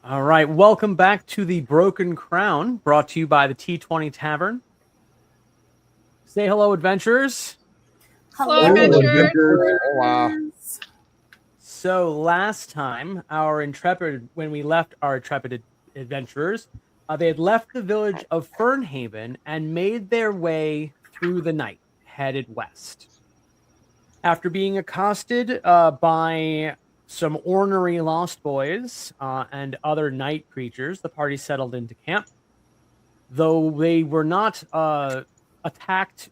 All right, welcome back to the Broken Crown, brought to you by the T20 Tavern. Say hello, adventurers. Hello, adventurers. Wow. So last time, when we left our intrepid adventurers, they had left the village of Fernhaven and made their way through the night, headed west. After being accosted by some ornery lost boys and other night creatures, the party settled into camp. Though they were not attacked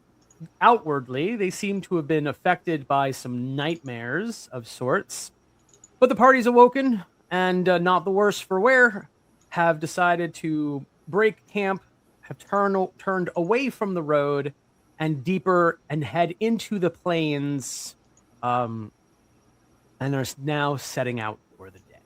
outwardly, they seem to have been affected by some nightmares of sorts. But the party's awoken, and not the worse for wear, have decided to break camp, have turned away from the road and deeper and head into the plains, and are now setting out for the day.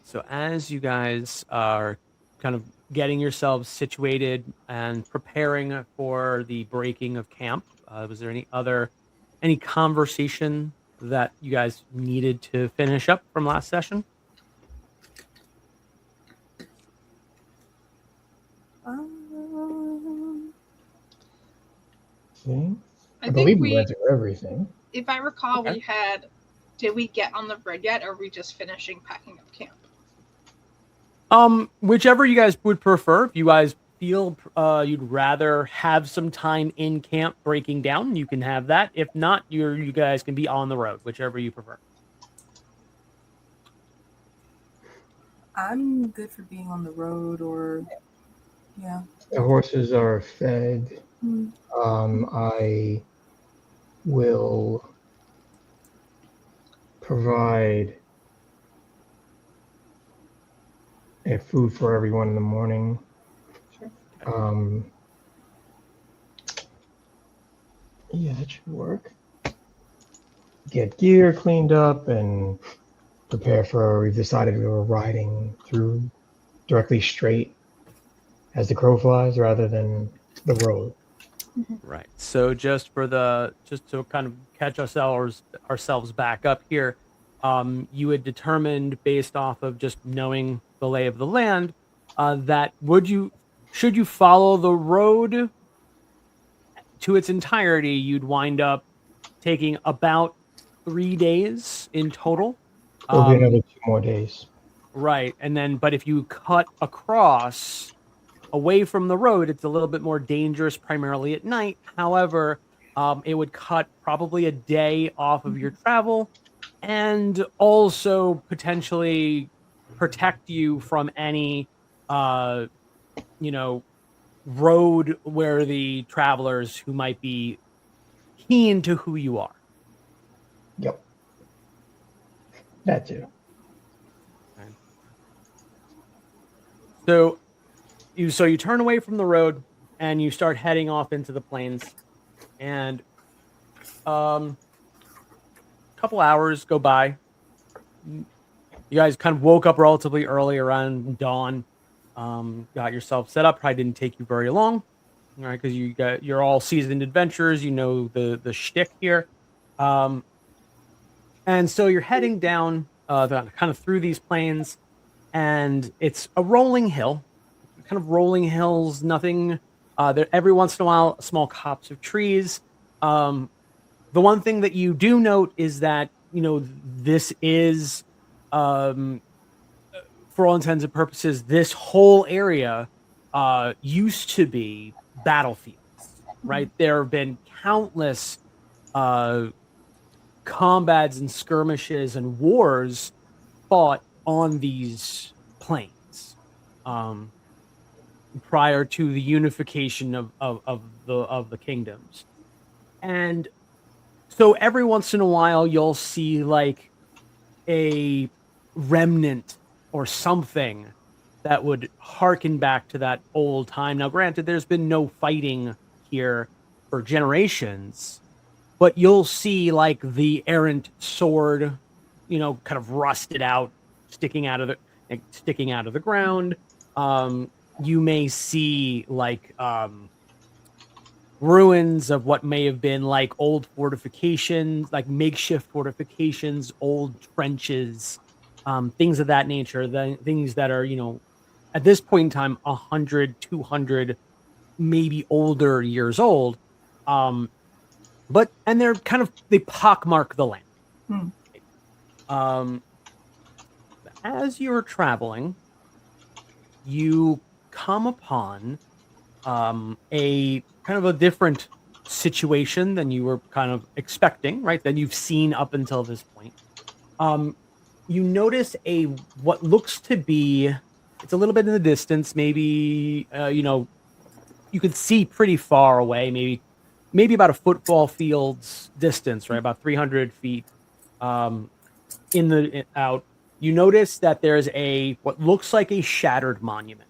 So as you guys are kind of getting yourselves situated and preparing for the breaking of camp, was there any conversation that you guys needed to finish up from last session? I believe we went through everything. If I recall, Okay. did we get on the road yet, or are we just finishing packing up camp? Whichever you guys would prefer. If you guys feel you'd rather have some time in camp breaking down, you can have that. If not, you guys can be on the road, whichever you prefer. I'm good for being on the road, or yeah. The horses are fed. Hmm. I will provide a food for everyone in the morning. Sure. Yeah, that should work. Get gear cleaned up and prepare for. We've decided we were riding through directly straight as the crow flies rather than the road. Right. So just to kind of catch ourselves back up here, you had determined based off of just knowing the lay of the land that should you follow the road to its entirety, you'd wind up taking about 3 days in total. It'll be another 2 more days. Right. And then, but if you cut across away from the road, it's a little bit more dangerous, primarily at night. However, it would cut probably a day off of your travel and also potentially protect you from any, road where the travelers who might be keen to who you are. Yep. That too. Okay. So you turn away from the road and you start heading off into the plains, and a couple hours go by. You guys kind of woke up relatively early around dawn. Got yourself set up. Probably didn't take you very long, all right? Because you're all seasoned adventurers. You know the shtick here, and so you're heading down kind of through these plains, and it's a rolling hill. Kind of rolling hills, nothing there. Every once in a while, small copse of trees. The one thing that you do note is that this is, for all intents and purposes, this whole area used to be battlefields. Right, there have been countless combats and skirmishes and wars fought on these plains. Prior to the unification of the kingdoms. And so every once in a while you'll see like a remnant or something that would harken back to that old time. Now granted, there's been no fighting here for generations, but you'll see like the errant sword, kind of rusted out, sticking out of the ground. You may see like ruins of what may have been like old fortifications, like makeshift fortifications, old trenches, things of that nature. The things that are, at this point in time, 100, 200, maybe older years old. But they're they pockmark the land. As you're traveling, you come upon a kind of a different situation than you were kind of expecting, right? Than you've seen up until this point. You notice what looks to be, it's a little bit in the distance, maybe you could see pretty far away, maybe about a football field's distance, right? About 300 feet out. You notice that there's what looks like a shattered monument.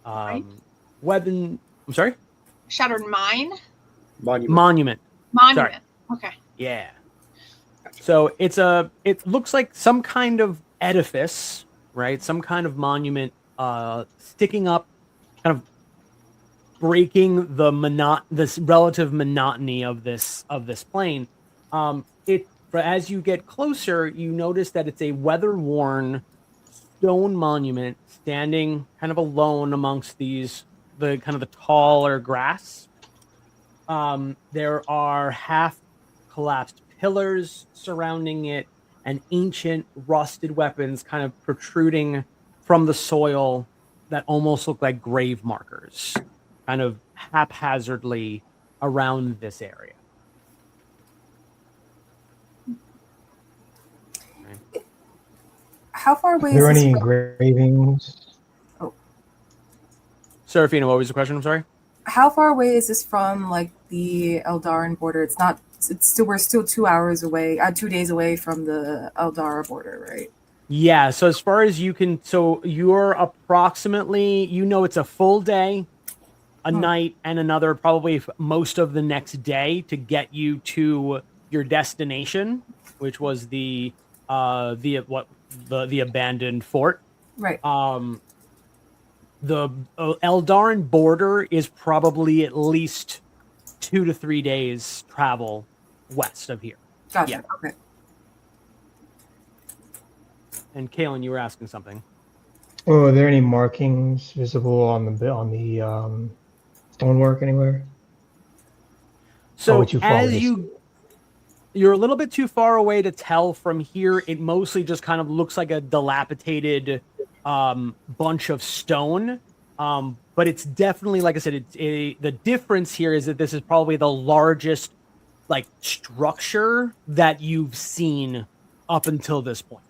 Right. I'm sorry? Shattered mine? Monument. Monument. Sorry. Okay. Yeah. So it looks like some kind of edifice, right? Some kind of monument sticking up, kind of breaking this relative monotony of this plane. As you get closer, you notice that it's a weather-worn stone monument standing kind of alone amongst the taller grass. There are half-collapsed pillars surrounding it, and ancient rusted weapons kind of protruding from the soil that almost look like grave markers, kind of haphazardly around this area. How far away Are there is any this from? engravings? Serafina, what was the question? I'm sorry. How far away is this from like the Eldarin border? It's not. We're still 2 hours away. 2 days away from the Eldara border, right? Yeah. So as far as you can, you're approximately, it's a full day, a night, and another probably most of the next day to get you to your destination, which was the abandoned fort. Right. The Eldarin border is probably at least 2 to 3 days travel west of here. Gotcha. Yeah. Okay. And Kaylin, you were asking something. Oh, are there any markings visible on the stonework anywhere? So too far as away? you're a little bit too far away to tell from here. It mostly just kind of looks like a dilapidated bunch of stone. But it's definitely, like I said, the difference here is that this is probably the largest structure that you've seen up until this point.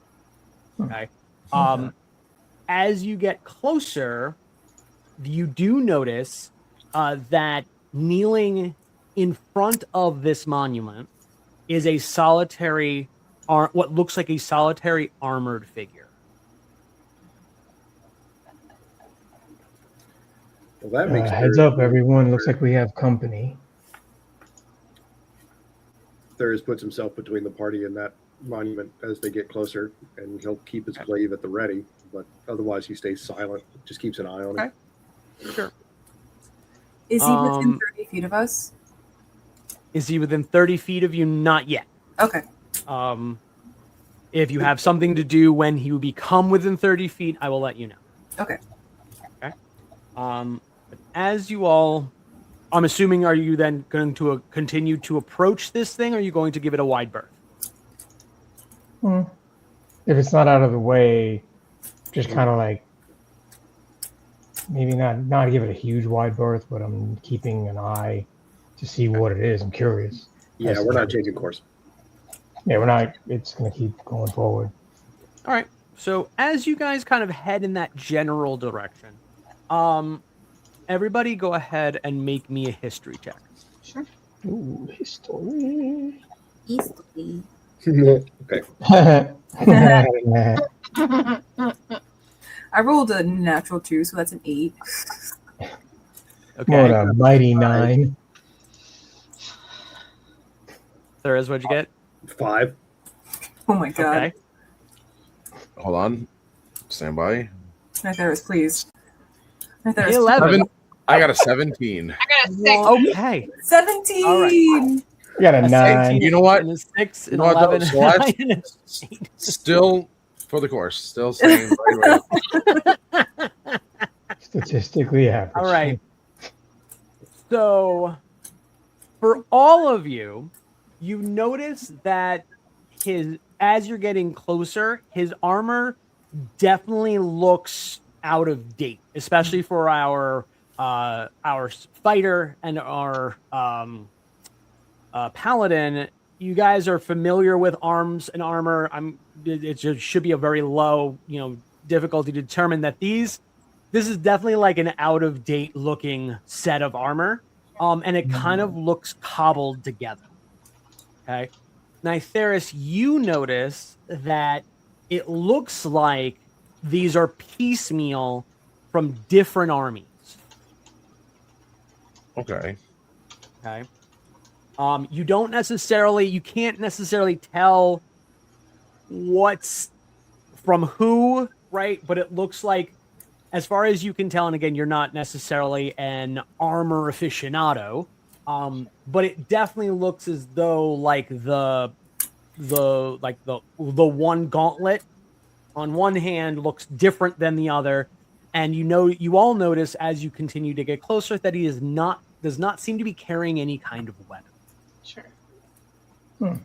Okay. As you get closer, you do notice that kneeling in front of this monument is what looks like a solitary armored figure. Well, that makes heads up, everyone. Looks like we have company. Thuris puts himself between the party and that monument as they get closer, and he'll keep his glaive at the ready, but otherwise he stays silent, just keeps an eye on him. Sure. Is he within 30 feet of us? Is he within 30 feet of you? Not yet. Okay. If you have something to do when he will become within 30 feet, I will let you know. Okay. But as you all, I'm assuming, are you then going to continue to approach this thing, or are you going to give it a wide berth? If it's not out of the way, just kind of maybe not give it a huge wide berth, but I'm keeping an eye to see what it is. I'm curious. Yeah, we're not changing course. Yeah, we're not. It's going to keep going forward. All right. So as you guys kind of head in that general direction, everybody go ahead and make me a history check. Sure. Ooh, history. Eastly. Okay. I rolled a natural 2, so that's an 8. What a mighty 9. Thuris, what'd you get? 5. Oh my god. Okay. Hold on. Stand by. Right there is, please. Right there is. 11. I got a 17. I got a 6. Whoa. Okay. 17. All right. You got a A 9. 17, You know what? And a 6, You and know what, 11, though? So I- 9, and Still for the course. Still staying right where Statistically average. All right. So, for all of you, you notice that as you're getting closer, his armor definitely looks out of date, especially for our fighter and our paladin. You guys are familiar with arms and armor. It should be a very low, difficulty to determine that this is definitely like an out of date looking set of armor. And it kind of looks cobbled together. Okay. Nytheris, you notice that it looks like these are piecemeal from different armies. Okay. Okay. You can't necessarily tell what's from who, right? But it looks like, as far as you can tell, and again, you're not necessarily an armor aficionado, but it definitely looks as though like the one gauntlet on one hand looks different than the other, and you all notice as you continue to get closer that he does not seem to be carrying any kind of weapon. Sure. Okay.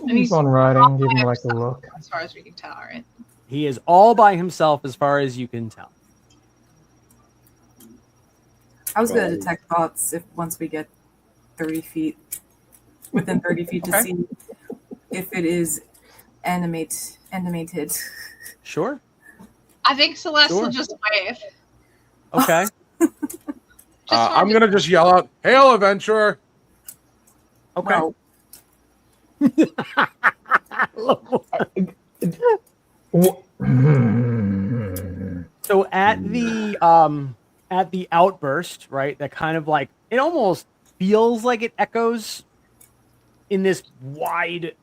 And he's Keep on riding, give him like a look. as far as we can tell, right? He is all by himself as far as you can tell. I was going to detect thoughts once we get 30 feet, within 30 feet to see if it is animated. Sure. I think Celeste will Sure. just wave. Okay. I'm going to just yell out, "Hail, adventurer!" Okay. Well, So at the outburst, right? That kind of like, it almost feels like it echoes in this wide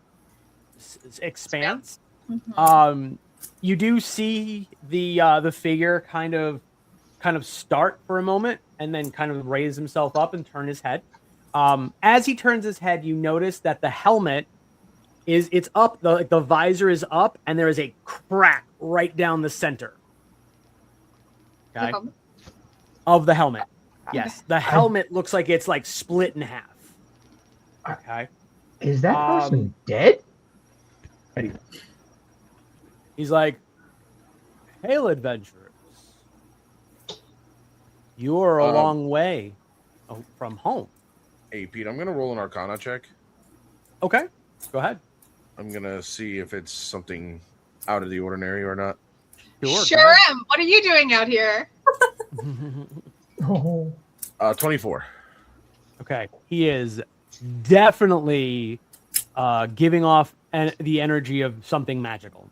expanse. Mhm. You do see the figure kind of start for a moment and then kind of raise himself up and turn his head. As he turns his head, you notice that the helmet it's up, the visor is up, and there is a crack right down the center. Okay. Of the helmet. Yes. The helmet looks like it's like split in half. Okay. Is that person dead? He's like, "Hail, adventurers. You are a long way from home." Hey, Pete, I'm going to roll an Arcana check. Okay. Go ahead. I'm going to see if it's something out of the ordinary or not. Sure am. What are you doing out here? Oh. 24. Okay. He is definitely giving off the energy of something magical.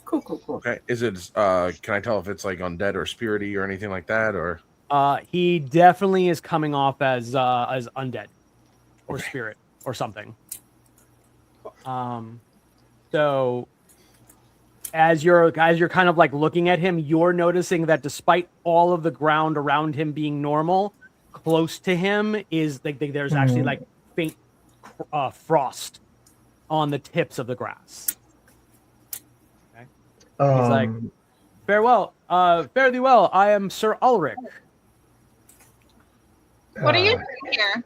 cool. Okay. Is it, can I tell if it's like undead or spirity or anything like that? Or He definitely is coming off as undead or spirit or something. So as you're kind of like looking at him, you're noticing that despite all of the ground around him being normal, close to him is like there's actually like faint frost on the tips of the grass. Okay. He's like, "Farewell, fare thee well. I am Sir Ulrich." What are you doing here?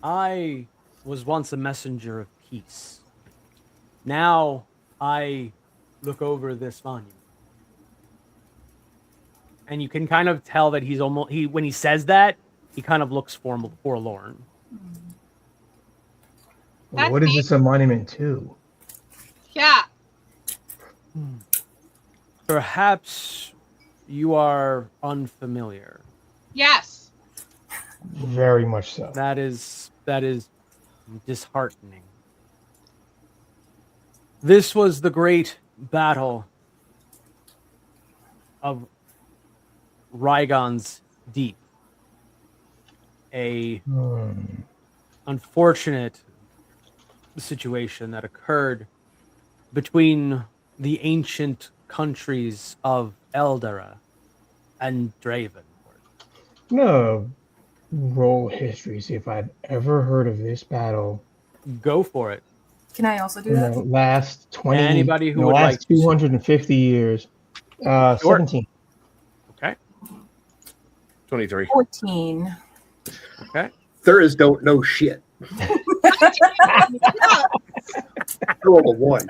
"I was once a messenger of peace. Now I look over this monument." And you can kind of tell that when he says that, he kind of looks forlorn. What is this a monument to? Yeah. Perhaps you are unfamiliar. Yes. Very much so. That is disheartening. This was the great battle of Rygon's Deep. A unfortunate situation that occurred between the ancient countries of Eldara and Draven. No, roll history. See if I've ever heard of this battle Go for it. Can I also do in that? the last 20. Anybody who the would last like to. 250 years. Sure. 17. Okay. 23. 14. Okay. Thuras don't know shit. Roll a 1.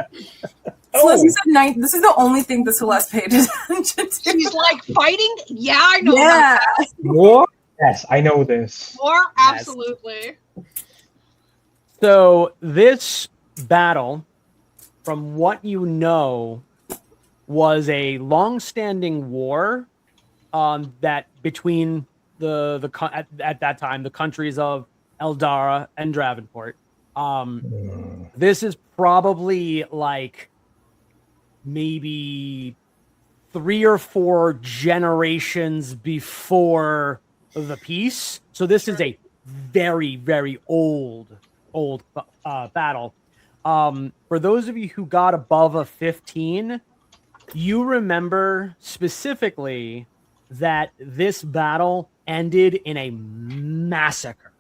Celeste, you said 9. This is the only thing that Celeste paid attention to. She's like, fighting? Yeah, I know. Yeah. War? Yes, I know this. Or absolutely. So this battle, from what you know, was a long-standing war that between at that time the countries of Eldara and Dravenport. This is probably like maybe 3 or 4 generations before the peace. So this is a very, very old battle. For those of you who got above a 15, you remember specifically that this battle ended in a massacre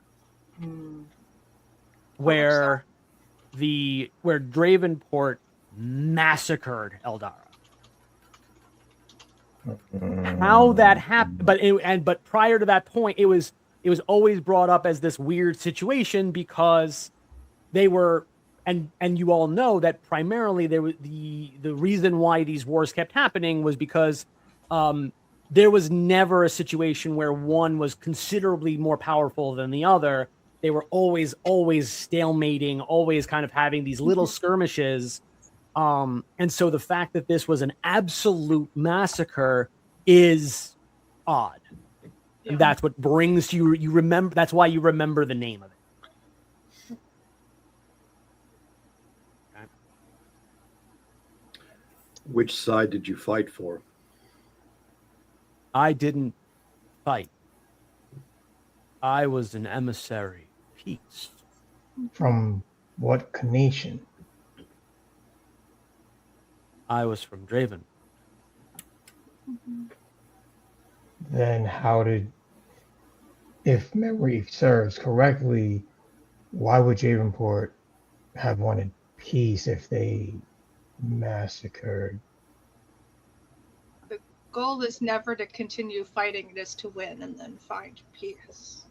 where Dravenport massacred Eldara. How that happened, but prior to that point, it was always brought up as this weird situation because they were, and you all know that primarily there was the reason why these wars kept happening was because there was never a situation where one was considerably more powerful than the other. They were always stalemating, always kind of having these little skirmishes. And so the fact that this was an absolute massacre is odd. Yeah. And that's what brings you remember, that's why you remember the name of it. Okay. Which side did you fight for? I didn't fight. I was an emissary of peace. From what nation? I was from Draven. Then how did, if memory serves correctly, why would Javenport have wanted peace if they massacred? The goal is never to continue fighting, it is to win and then find peace.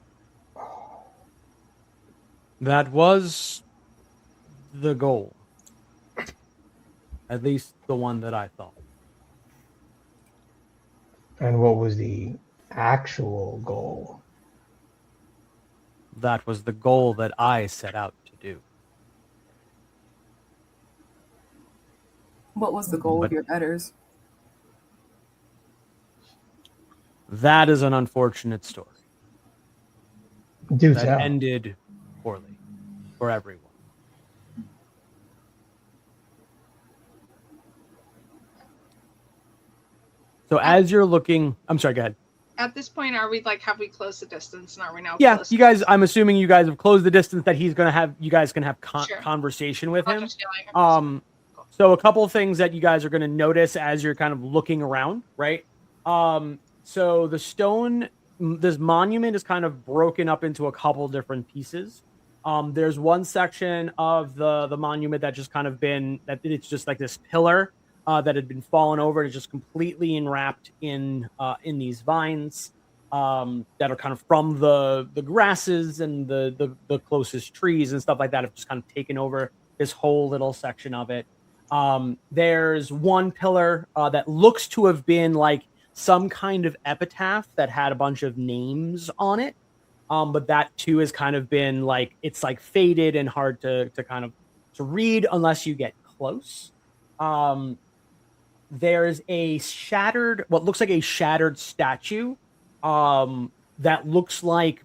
That was the goal. At least the one that I thought. And what was the actual goal? That was the goal that I set out to do. What was the goal of your betters? That is an unfortunate story. Do That tell. ended poorly for everyone. So as you're looking, I'm sorry, go ahead. At this point, are we like, have we closed the distance and are we now Yeah, close? you guys, I'm assuming you guys have closed the distance that he's going to have, you guys can have Sure. conversation with him. Understanding. So a couple of things that you guys are going to notice as you're kind of looking around, right? So the stone, this monument is kind of broken up into a couple different pieces. There's one section of the monument that just kind of been, that it's just like this pillar that had been fallen over. It's just completely enwrapped in these vines that are kind of from the grasses and the closest trees and stuff like that have just kind of taken over this whole little section of it. There's one pillar that looks to have been like some kind of epitaph that had a bunch of names on it. But that too has kind of been like, it's like faded and hard to kind of to read unless you get close. There's a shattered, what looks like a shattered statue that looks like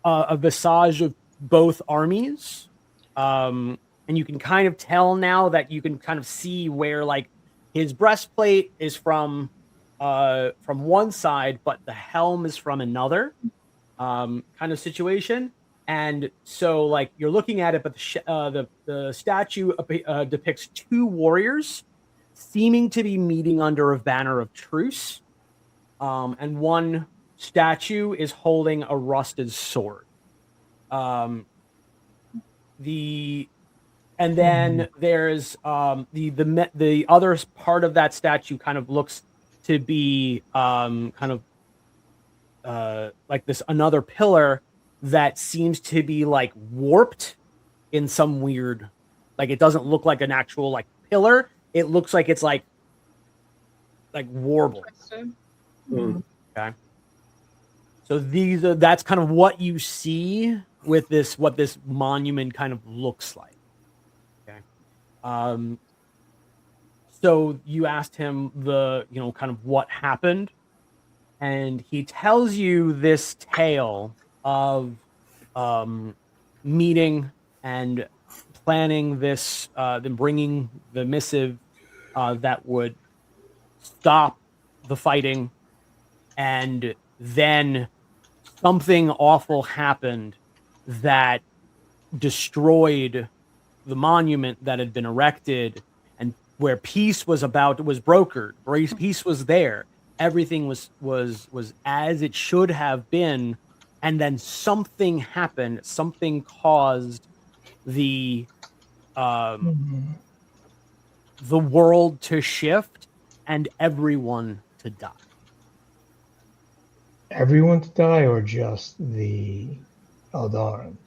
a visage of both armies. And you can kind of tell now that you can kind of see where like his breastplate is from one side, but the helm is from another kind of situation. And so like you're looking at it, but the statue depicts 2 warriors seeming to be meeting under a banner of truce. And one statue is holding a rusted sword. And then there's the other part of that statue kind of looks to be like this another pillar that seems to be like warped in some weird, like it doesn't look like an actual like pillar. It looks like it's like warbled. Mm. Okay. So that's kind of what you see with this, what this monument kind of looks like. Okay. So you asked him kind of what happened, and he tells you this tale of meeting and planning this, then bringing the missive that would stop the fighting, and then something awful happened that destroyed the monument that had been erected, and where peace was brokered. Peace was there. Everything was as it should have been, and then something happened. Something caused the world to shift and everyone to die. Everyone to die, or just the Eldarans?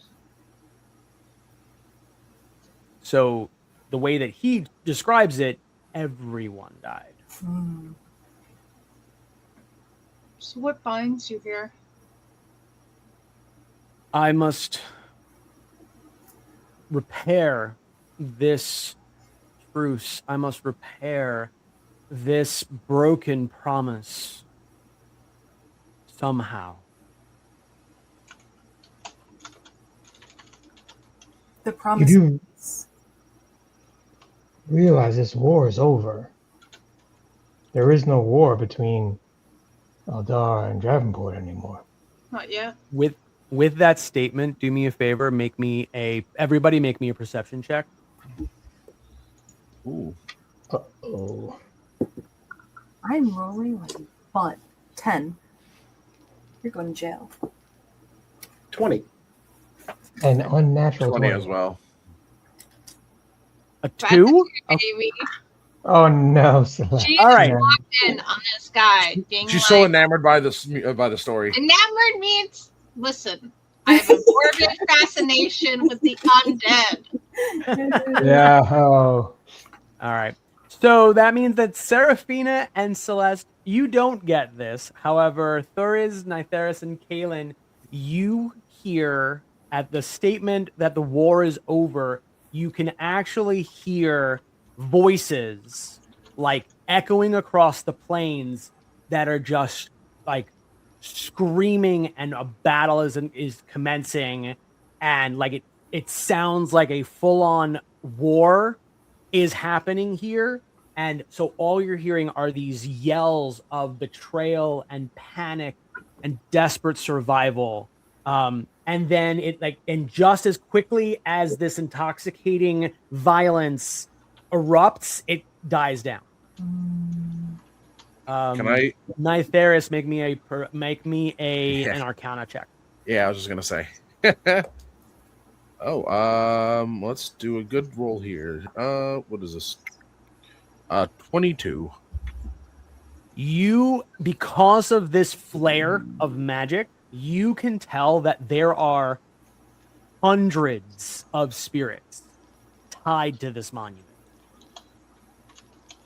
So the way that he describes it, everyone died. So what binds you here? I must repair this truce. I must repair this broken promise somehow. The promise. You do realize this war is over. There is no war between Eldar and Travanport anymore. Not yet. With that statement, do me a favor, everybody make me a perception check. Ooh. Uh-oh. I'm rolling like a butt. 10. You're going to jail. 20. An unnatural 20 20 as well. A 2? Baby. Oh no, Celeste. She All right. locked in on this guy. Being She's like, so enamored by the story. enamored means, listen, I have a morbid fascination with the undead. Yeah. Oh. All right. So that means that Seraphina and Celeste, you don't get this. However, Thuriz, Nytheris, and Kaelin, you hear at the statement that the war is over, you can actually hear voices like echoing across the plains that are just like screaming, and a battle is commencing, and like it sounds like a full-on war is happening here. And so all you're hearing are these yells of betrayal and panic and desperate survival. And then and just as quickly as this intoxicating violence erupts, it dies down. Can I? Nytheris, make me an Arcana check. Yeah, I was just gonna say. Let's do a good roll here. What is this? 22. You, because of this flare of magic, you can tell that there are hundreds of spirits tied to this monument.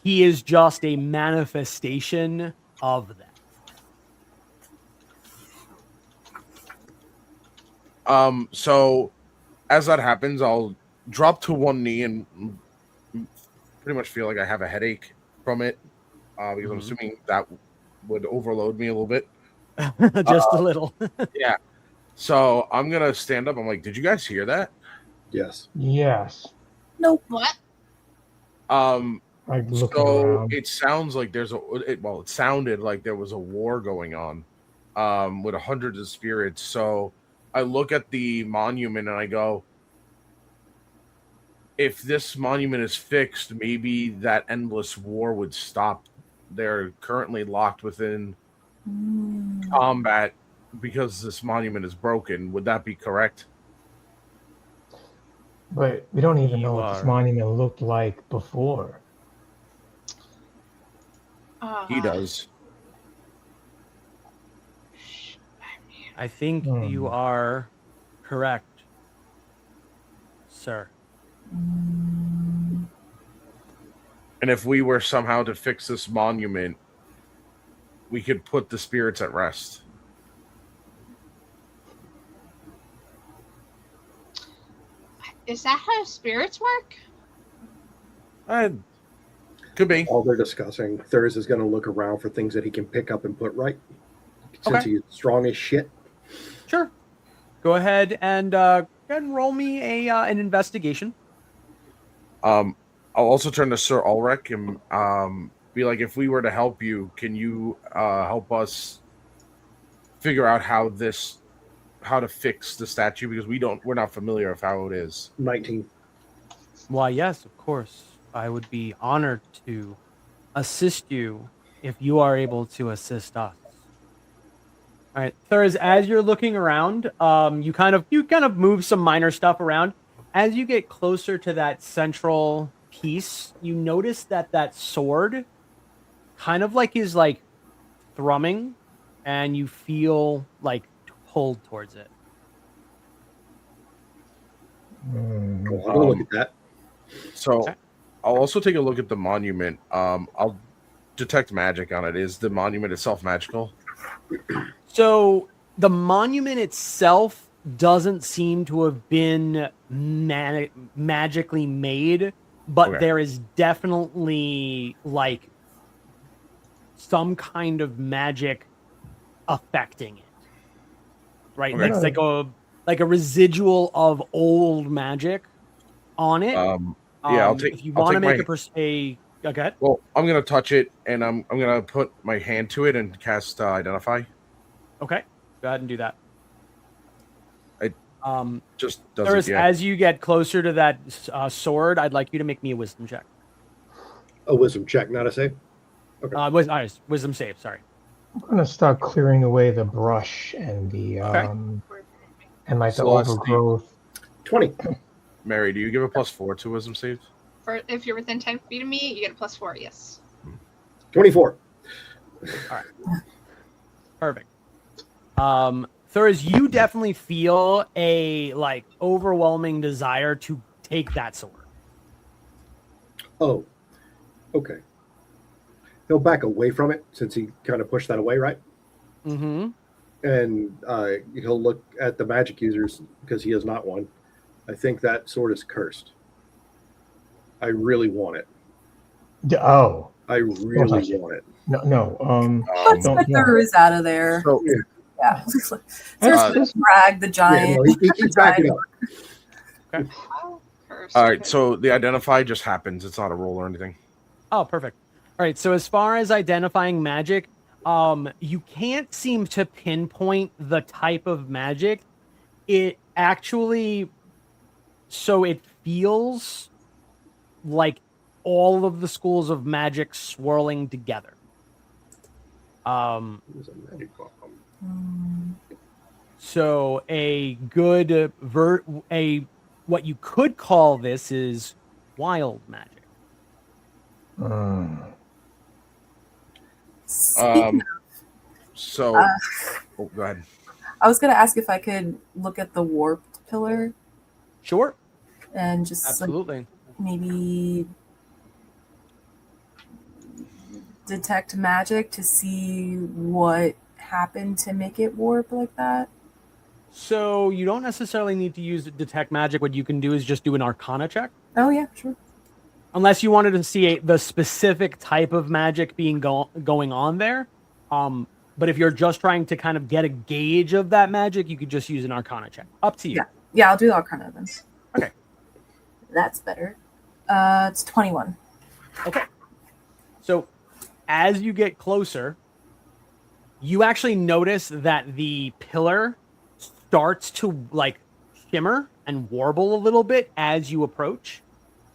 He is just a manifestation of that. So as that happens, I'll drop to one knee and pretty much feel like I have a headache from it, because I'm assuming that would overload me a little bit. Just a little. Yeah. So I'm gonna stand up. I'm like, did you guys hear that? Yes. Yes. Nope. What? Like looking So around. it sounds like it sounded like there was a war going on, with hundreds of spirits. So I look at the monument and I go, if this monument is fixed, maybe that endless war would stop. They're currently locked within combat because this monument is broken. Would that be correct? But we don't even You know what this are- monument looked like before. He does. I think you are correct, sir. And if we were somehow to fix this monument, we could put the spirits at rest. Is that how spirits work? Could be. All they're discussing, Thurs is going to look around for things that he can pick up and put right. Since Okay. he's strong as shit. Sure. Go ahead and roll me an investigation. I'll also turn to Sir Ulrich and be like, if we were to help you, can you help us figure out how to fix the statue, because we're not familiar with how it is. 19. Why, yes, of course. I would be honored to assist you if you are able to assist us. All right, Thurs, as you're looking around, you kind of move some minor stuff around. As you get closer to that central piece, you notice that sword kind of like is like thrumming, and you feel like pulled towards it. Cool. I'm going to look at that. So Okay. I'll also take a look at the monument. I'll detect magic on it. Is the monument itself magical? So the monument itself doesn't seem to have been magically made, but Okay. there is definitely like some kind of magic affecting it. Right? Okay. It's like a residual of old magic on it. Yeah, I'll take. If you I'll want to take make my- okay. Well, I'm gonna touch it, and I'm gonna put my hand to it and cast identify. Okay. Go ahead and do that. Just Thuris, doesn't yet. as you get closer to that sword, I'd like you to make me a wisdom check. A wisdom check, not a save. Wisdom save, sorry. I'm going to start clearing away the brush and the Okay. and like the Celeste, overgrowth. 20. Mary, do you give a +4 to wisdom saves? For if you're within 10 feet of me, you get a +4. Yes. 24. Perfect. Thuris, you definitely feel a like overwhelming desire to take that sword. Oh, okay. He'll back away from it since he kind of pushed that away, right? Mm-hmm. And he'll look at the magic users because he is not one. I think that sword is cursed. I really want it. Oh, I really want it. no. Let's don't- get yeah. Thurs out of there. So, Yeah. That's- Thurs drag the Yeah, giant. no, he's backing up. Oh, cursed. all right. So the identify just happens. It's not a roll or anything. Oh, perfect. All right. So as far as identifying magic, you can't seem to pinpoint the type of magic. It actually, so it feels like all of the schools of magic swirling together. It was a magic bomb. So a good what you could call this is wild magic. Speaking So, oh, go ahead. I was gonna ask if I could look at the warped pillar Sure, and just like, absolutely. maybe detect magic to see what happened to make it warp like that. So you don't necessarily need to use detect magic. What you can do is just do an Arcana check, Oh yeah, sure. unless you wanted to see the specific type of magic being going on there. But if you're just trying to kind of get a gauge of that magic, you could just use an Arcana check. Up to you. Yeah. Yeah, I'll do the Arcana then. Okay. That's better. It's 21. Okay. So as you get closer, you actually notice that the pillar starts to like shimmer and warble a little bit as you approach.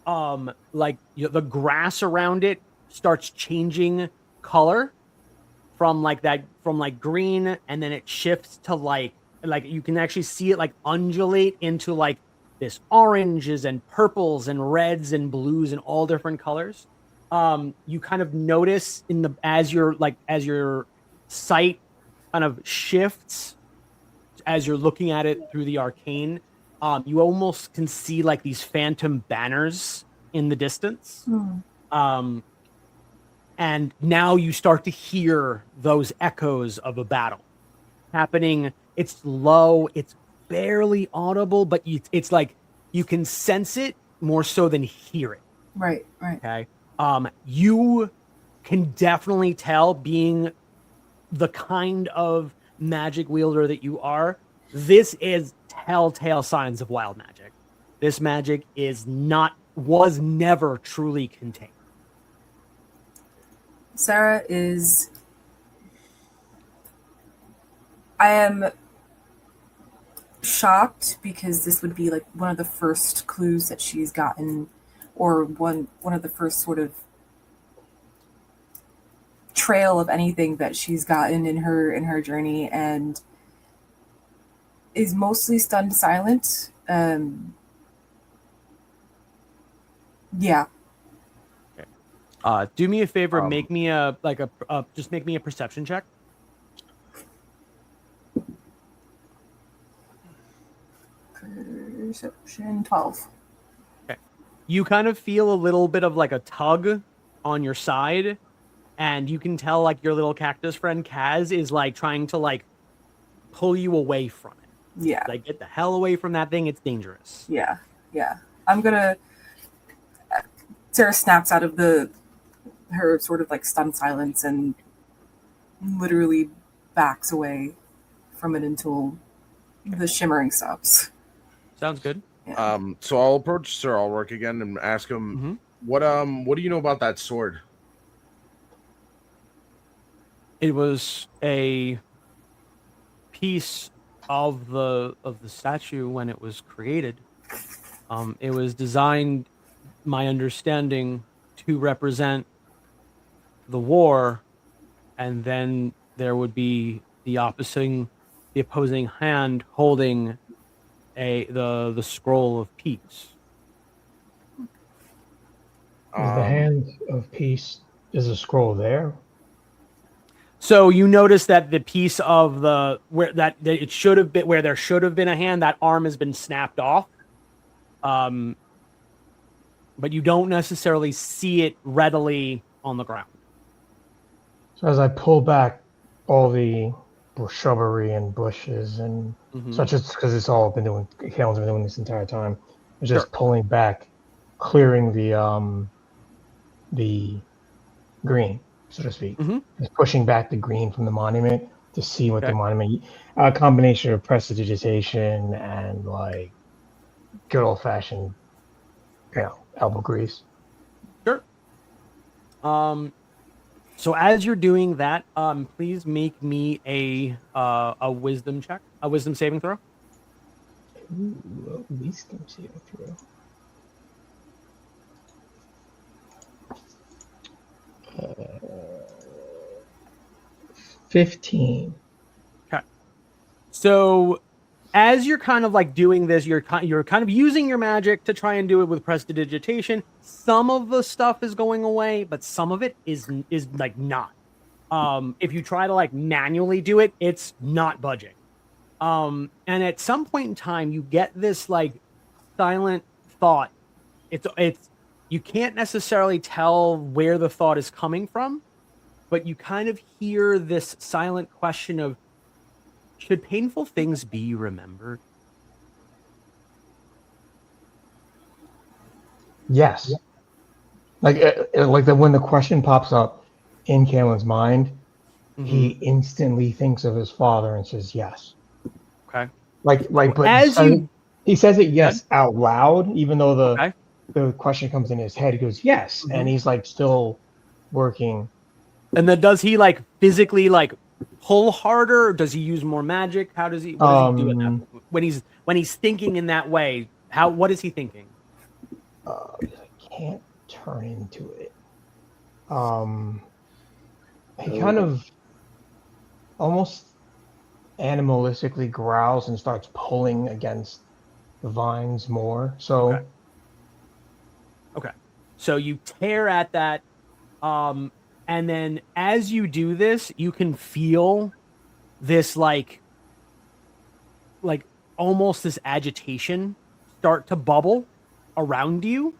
the grass around it starts changing color from green, and then it shifts to like you can actually see it like undulate into like this oranges and purples and reds and blues and all different colors. You kind of notice as your sight kind of shifts as you're looking at it through the arcane. You almost can see like these phantom banners in the distance. And now you start to hear those echoes of a battle happening. It's low, it's barely audible, but it's like you can sense it more so than hear it. Right. Okay. You can definitely tell, being the kind of magic wielder that you are, this is telltale signs of wild magic. This magic was never truly contained. Sarah I am shocked because this would be like one of the first clues that she's gotten, or one of the first sort of trail of anything that she's gotten in her journey, and is mostly stunned silent. Yeah. Do me a favor, make me a perception check. Perception 12. Okay. You kind of feel a little bit of like a tug on your side, and you can tell like your little cactus friend Kaz is like trying to like pull you away from it. Yeah. Like, get the hell away from that thing. It's dangerous. Yeah. Sarah snaps out of her sort of like stunned silence and literally backs away from it until the shimmering stops. Sounds good. Yeah. So I'll approach Sir Ulrich again and ask him, what do you know about that sword? It was a piece of the statue when it was created. It was designed, my understanding, to represent the war, and then there would be the opposing hand holding the scroll of peace. Is the hand of peace, is a scroll there? So you notice that the piece of where there should have been a hand, that arm has been snapped off. But you don't necessarily see it readily on the ground. So as I pull back all the shrubbery and bushes and such, as because it's all been doing, Kalen's been doing this entire time, it's just pulling back, clearing the green, so to speak. Just pushing back the green from the monument to see what the monument, a combination of prestidigitation and like good old fashioned, elbow grease. Sure. So as you're doing that, please make me a wisdom check, a wisdom saving throw. Ooh, wisdom saving throw. 15. Okay. So as you're kind of like doing this, you're kind of using your magic to try and do it with prestidigitation. Some of the stuff is going away, but some of it is like not. If you try to like manually do it, it's not budging. And at some point in time, you get this like silent thought. It's you can't necessarily tell where the thought is coming from, but you kind of hear this silent question of, should painful things be remembered? Yes. Like that when the question pops up in Kalen's mind, he instantly thinks of his father and says yes. Okay. But he says it yes out loud, even though the question comes in his head. He goes yes, and he's like still working. And then does he like physically like pull harder, or does he use more magic? What does he do in that, when he's thinking in that way? What is he thinking? can't turn into it. He kind of almost animalistically growls and starts pulling against the vines more. So Okay. So you tear at that, and then as you do this, you can feel this like almost this agitation start to bubble around you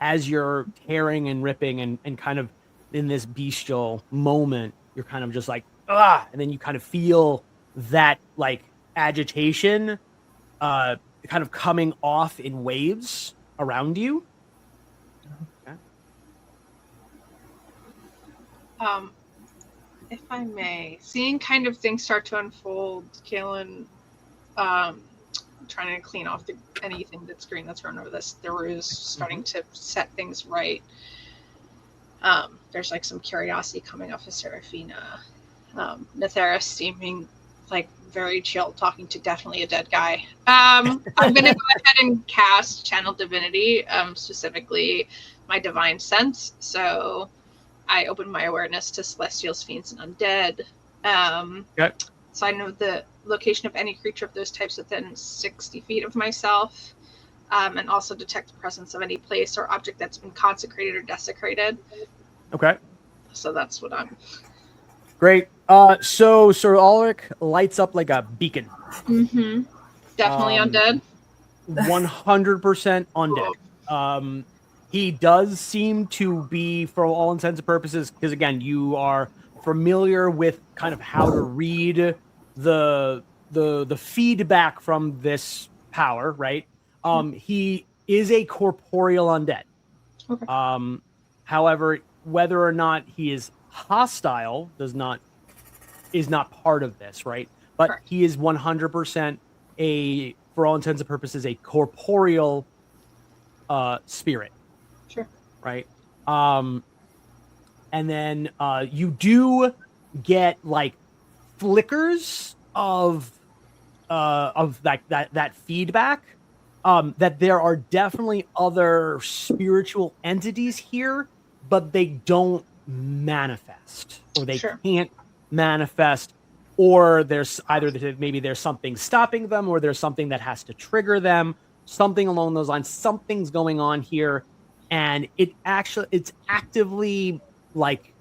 as you're tearing and ripping and kind of in this bestial moment, you're kind of just like, ah, and then you kind of feel that like agitation kind of coming off in waves around you. If I may, seeing kind of things start to unfold, Kaelin, trying to clean off anything that's green that's run over this. The ruse starting to set things right. There's like some curiosity coming off of Seraphina. Netheris seeming like very chill, talking to definitely a dead guy. I'm gonna go ahead and cast Channel Divinity, specifically my Divine Sense. So I open my awareness to celestials, fiends, and undead. Okay. So I know the location of any creature of those types within 60 feet of myself, and also detect the presence of any place or object that's been consecrated or desecrated. Okay. So that's what I'm. Great. So Sir Ulrich lights up like a beacon. Mm-hmm. Definitely undead. 100% undead. He does seem to be, for all intents and purposes, because again, you are familiar with kind of how to read the feedback from this power, right? He is a corporeal undead. Okay. However, whether or not he is hostile is not part of this, right? But Correct. he is 100% for all intents and purposes, a corporeal spirit. Sure. Right. And then you do get like flickers of that feedback. That there are definitely other spiritual entities here, but they don't manifest, or they can't manifest, or there's maybe there's something stopping them, or there's something that has to trigger them, something along those lines. Something's going on here. And it's actively like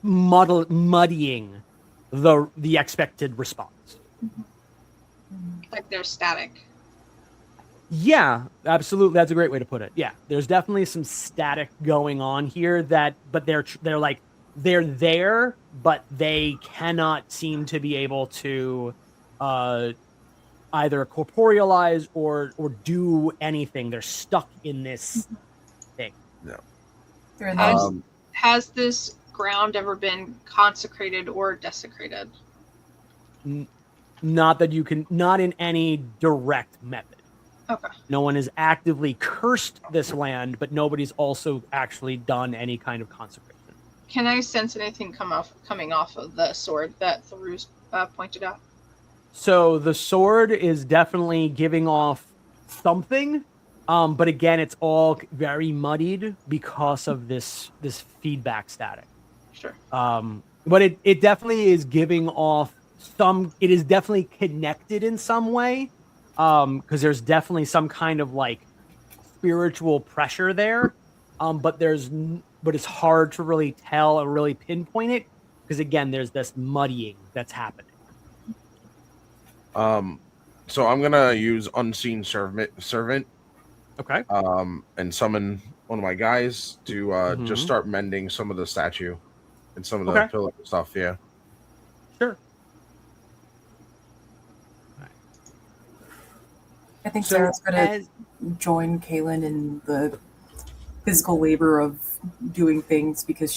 muddying the expected response. Like they're static. Yeah, absolutely. That's a great way to put it. Yeah, there's definitely some static going on here but they're there, but they cannot seem to be able to either corporealize or do anything. They're stuck in this thing. No. Has this ground ever been consecrated or desecrated? Not in any direct method. Okay. No one has actively cursed this land, but nobody's also actually done any kind of consecration. Can I sense anything coming off of the sword that Theruse pointed out? So the sword is definitely giving off something, but again, it's all very muddied because of this feedback static. Sure. But it definitely is giving off it is definitely connected in some way, because there's definitely some kind of like spiritual pressure there, but it's hard to really tell or really pinpoint it, because again, there's this muddying that's happening. So I'm gonna use Unseen Servant. Okay. And summon one of my guys to just start mending some of the statue and some of the pillar stuff. Yeah. Sure. I think Sarah's gonna join Kaelin in the physical labor of doing things, because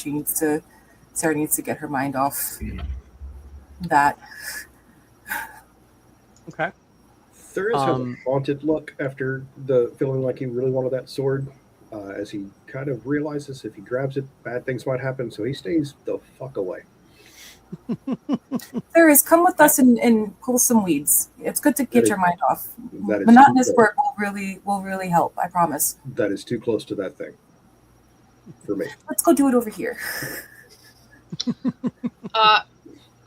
Sarah needs to get her mind off that. Okay. Thuris has a haunted look after the feeling like he really wanted that sword, as he kind of realizes if he grabs it, bad things might happen, so he stays the fuck away. Thuris, come with us and pull some weeds. It's good to get your mind off. That is Monotonous too work will really help. I promise. That is too close to that thing for me. Let's go do it over here. I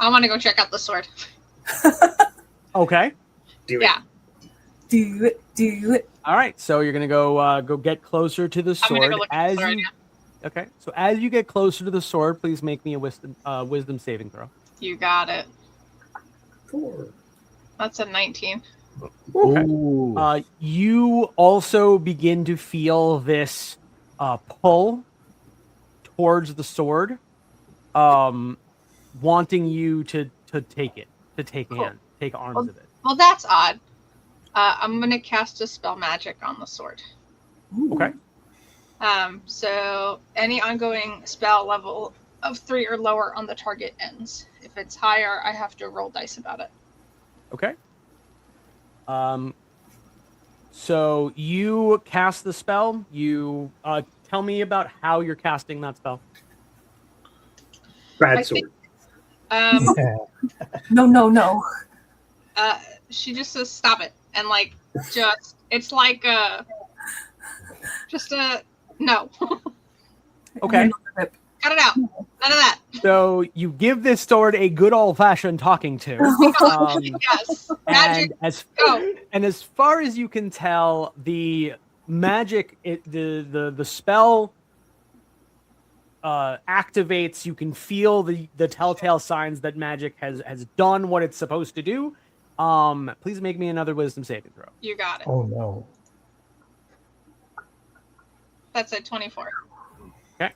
want to go check out the sword. Okay. Do Yeah. Do it. All right. So you're gonna go get closer to the I'm gonna sword. go look at the sword. Okay. So as you get closer to the sword, please make me a wisdom saving throw. You got it. 4. That's a 19. Okay. You also begin to feel this pull towards the sword, wanting you to take it, to take Cool. take arms of it. Well, that's odd. I'm gonna cast a spell magic on the sword. Okay. So any ongoing spell level of 3 or lower on the target ends. If it's higher, I have to roll dice about it. Okay. So you cast the spell. You tell me about how you're casting that spell. Bad I sword. No. She just says stop it, and like just it's like just a no. Okay. Cut it out. None of that. So you give this sword a good old-fashioned talking to. Yes. Magic. Go. And as far as you can tell, the magic, the spell activates. You can feel the telltale signs that magic has done what it's supposed to do. Please make me another wisdom saving throw. You got it. Oh no. That's a 24. Okay.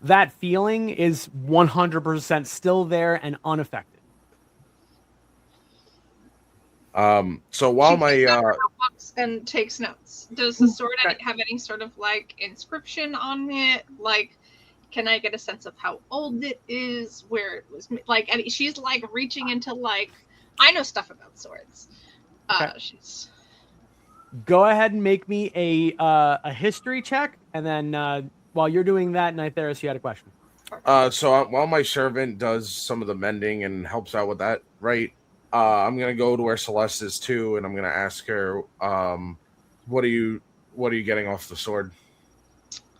That feeling is 100% still there and unaffected. So while She my picks up her notebooks and takes notes. Does the sword have any sort of like inscription on it? Like, can I get a sense of how old it is? Where it was like? I mean, she's like reaching into like I know stuff about swords. Okay. She's Go ahead and make me a history check, and then while you're doing that, Nytheris, you had a question. So while my servant does some of the mending and helps out with that, right? I'm gonna go to where Celeste is too, and I'm gonna ask her, what are you getting off the sword?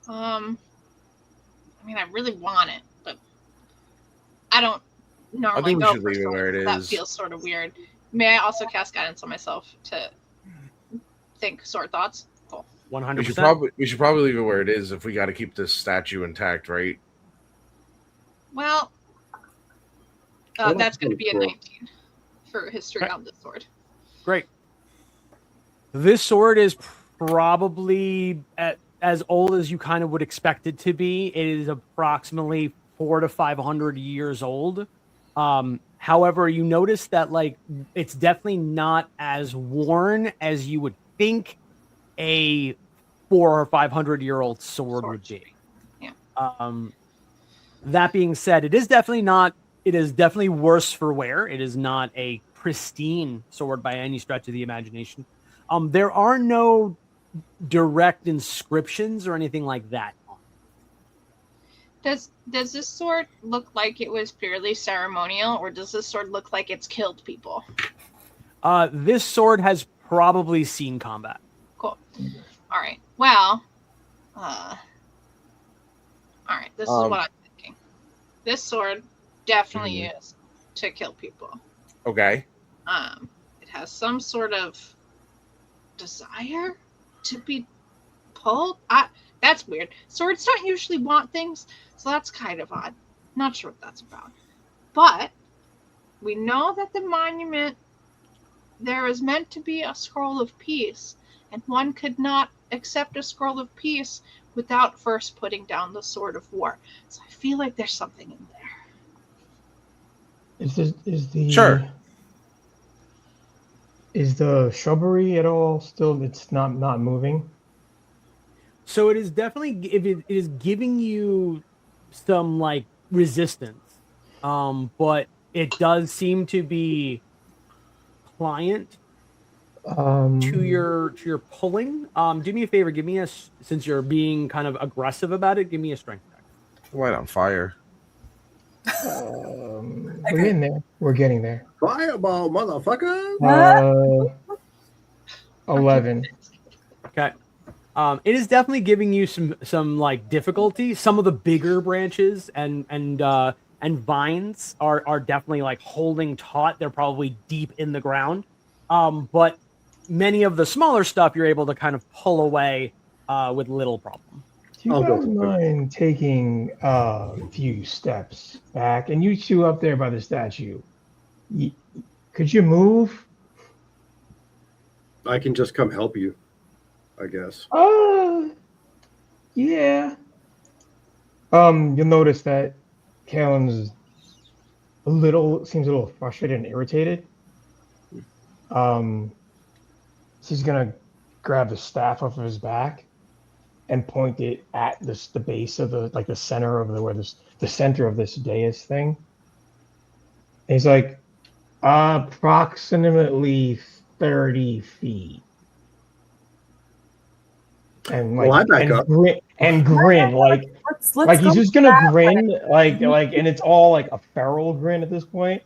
I mean, I really want it, but I don't normally we go should for leave it where swords. it That is. feels sort of weird. May I also cast guidance on myself to think sword thoughts? Cool. 100%. We should probably leave it where it is if we got to keep this statue intact, right? Well, Well, that's going to be a cool. 19 for history Okay. on this sword. Great. This sword is probably as old as you kind of would expect it to be. It is approximately 400 to 500 years old. However, you notice that like it's definitely not as worn as you would think a 400 or 500-year-old sword would be. Yeah. That being said, it is definitely worse for wear. It is not a pristine sword by any stretch of the imagination. There are no direct inscriptions or anything like that. Does this sword look like it was purely ceremonial, or does this sword look like it's killed people? This sword has probably seen combat. Cool. All right. Well, all right. This is what I'm thinking. This sword definitely is to kill people. Okay. It has some sort of desire to be pulled. That's weird. Swords don't usually want things, so that's kind of odd. Not sure what that's about. But we know that the monument, there is meant to be a scroll of peace, and one could not accept a scroll of peace without first putting down the sword of war. So I feel like there's something in there. Sure. Is the shrubbery at all still? It's not moving. So it is definitely it is giving you some like resistance, but it does seem to be pliant to your pulling. Do me a favor, give me since you're being kind of aggressive about it, give me a strength check. Light on fire. We're getting there. We're getting there. Fireball, motherfucker! 11. Okay. It is definitely giving you some like difficulty. Some of the bigger branches and vines are definitely like holding taut. They're probably deep in the ground. But many of the smaller stuff you're able to kind of pull away with little problem. Do you I'll go guys for it. mind taking a few steps back? And you two up there by the statue, could you move? I can just come help you, I guess. Yeah. You'll notice that Kalen's seems a little frustrated and irritated. She's gonna grab the staff off of his back and point it at the base of the center of the center of this dais thing. And he's like, approximately 30 feet. And like, Well, I back up. Grin like Let's like he's go just gonna that grin way. and it's all like a feral grin at this point.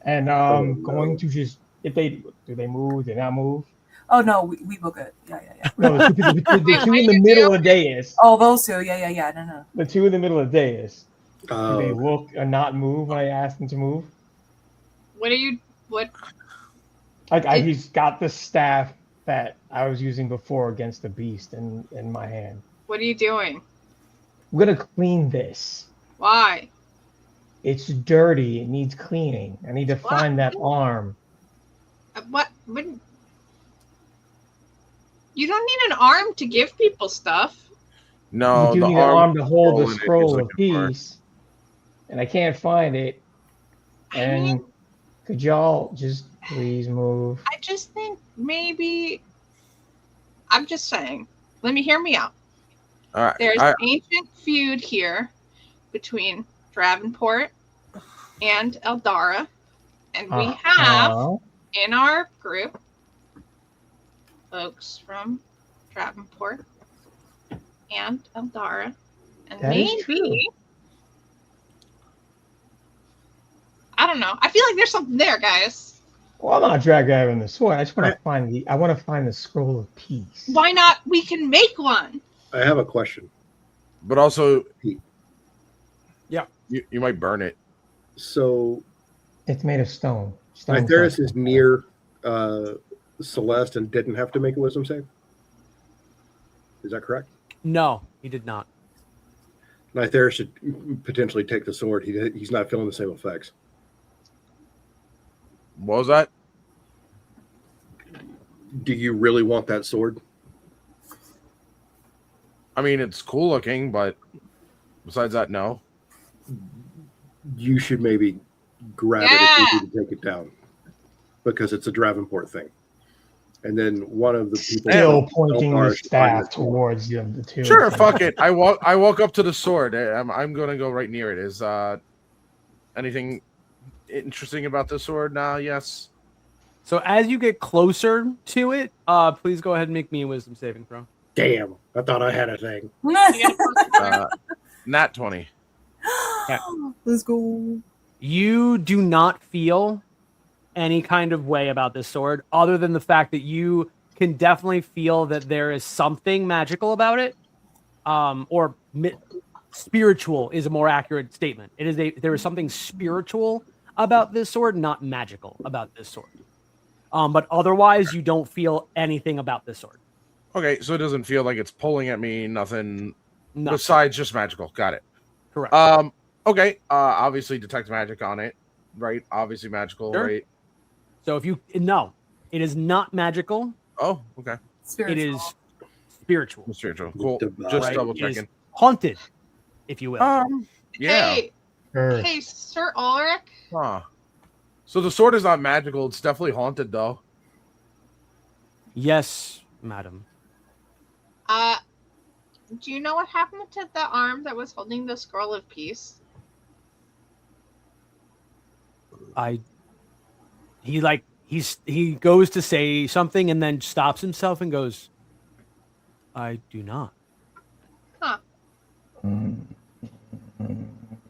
And no. going to just do they move? Do they not move? Oh no, we will good. Yeah. No, the two in the middle of the dais. Oh, those two. Yeah. No. The two in the middle of the dais. Do they Oh, look and not move when I ask them to move? What? He's got the staff that I was using before against the beast in my hand. What are you doing? I'm gonna clean this. Why? It's dirty. It needs cleaning. I need to find that arm. What? You don't need an arm to give people stuff. No, You do the need an arm to hold in the it he's scroll of looking for. peace, and I can't find it. And could y'all just please move? I just think maybe. I'm just saying. Hear me out. All right. There's ancient feud here between Travanport and Eldara, and we have in our group folks from Travanport and Eldara, and That is true. maybe I don't know. I feel like there's something there, guys. Well, I'm not grabbing the sword. I just want to find the scroll of peace. Why not? We can make one. I have a question. But also, Yeah. you might burn it. So, It's made of stone. Avaris is near Celeste and didn't have to make a wisdom save? Is that correct? No, he did not. Nythera should potentially take the sword. He's not feeling the same effects. What was that? Do you really want that sword? I mean, it's cool looking, but besides that, no. You should maybe grab it if you need to take it down, because it's a Travanport thing. And then one of the people still pointing Eldara the should find staff the sword. towards the two. Sure, fuck it. I walk up to the sword. I'm gonna go right near it. Is anything interesting about the sword now? Yes. So as you get closer to it, please go ahead and make me a wisdom saving throw. Damn, I thought I had a thing. Nat 20. Let's go. You do not feel any kind of way about this sword, other than the fact that you can definitely feel that there is something magical about it, or spiritual is a more accurate statement. There is something spiritual about this sword, not magical about this sword. But otherwise, you don't feel anything about this sword. Okay, so it doesn't feel like it's pulling at me. Nothing besides just magical. Got it. Correct. Okay. Obviously, detect magic on it, right? Obviously, magical, Sure. right? So it is not magical. Oh, okay. Spiritual. It is spiritual. Spiritual. Cool. Divine. Just Right? double It is checking. haunted, if you will. Yeah. Hey, Sir Ulrich. Huh. So the sword is not magical. It's definitely haunted, though. Yes, madam. Do you know what happened to the arm that was holding the scroll of peace? He goes to say something and then stops himself and goes, I do not. Huh.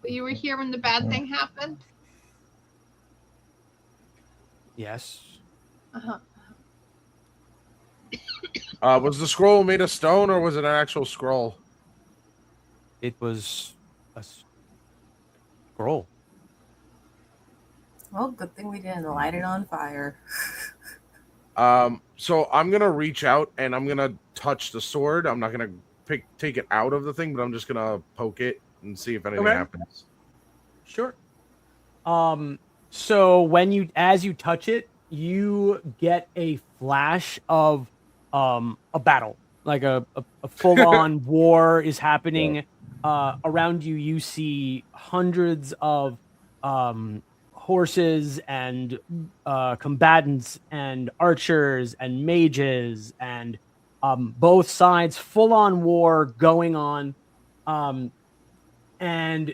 But you were here when the bad thing happened? Yes. Uh-huh. Was the scroll made of stone or was it an actual scroll? It was a scroll. Well, good thing we didn't light it on fire. So I'm gonna reach out and I'm gonna touch the sword. I'm not gonna take it out of the thing, but I'm just gonna poke it and see if anything happens. Sure. So as you touch it, you get a flash of a battle, like a full-on war is happening. Around you. You see hundreds of horses and combatants and archers and mages and both sides, full-on war going on. And as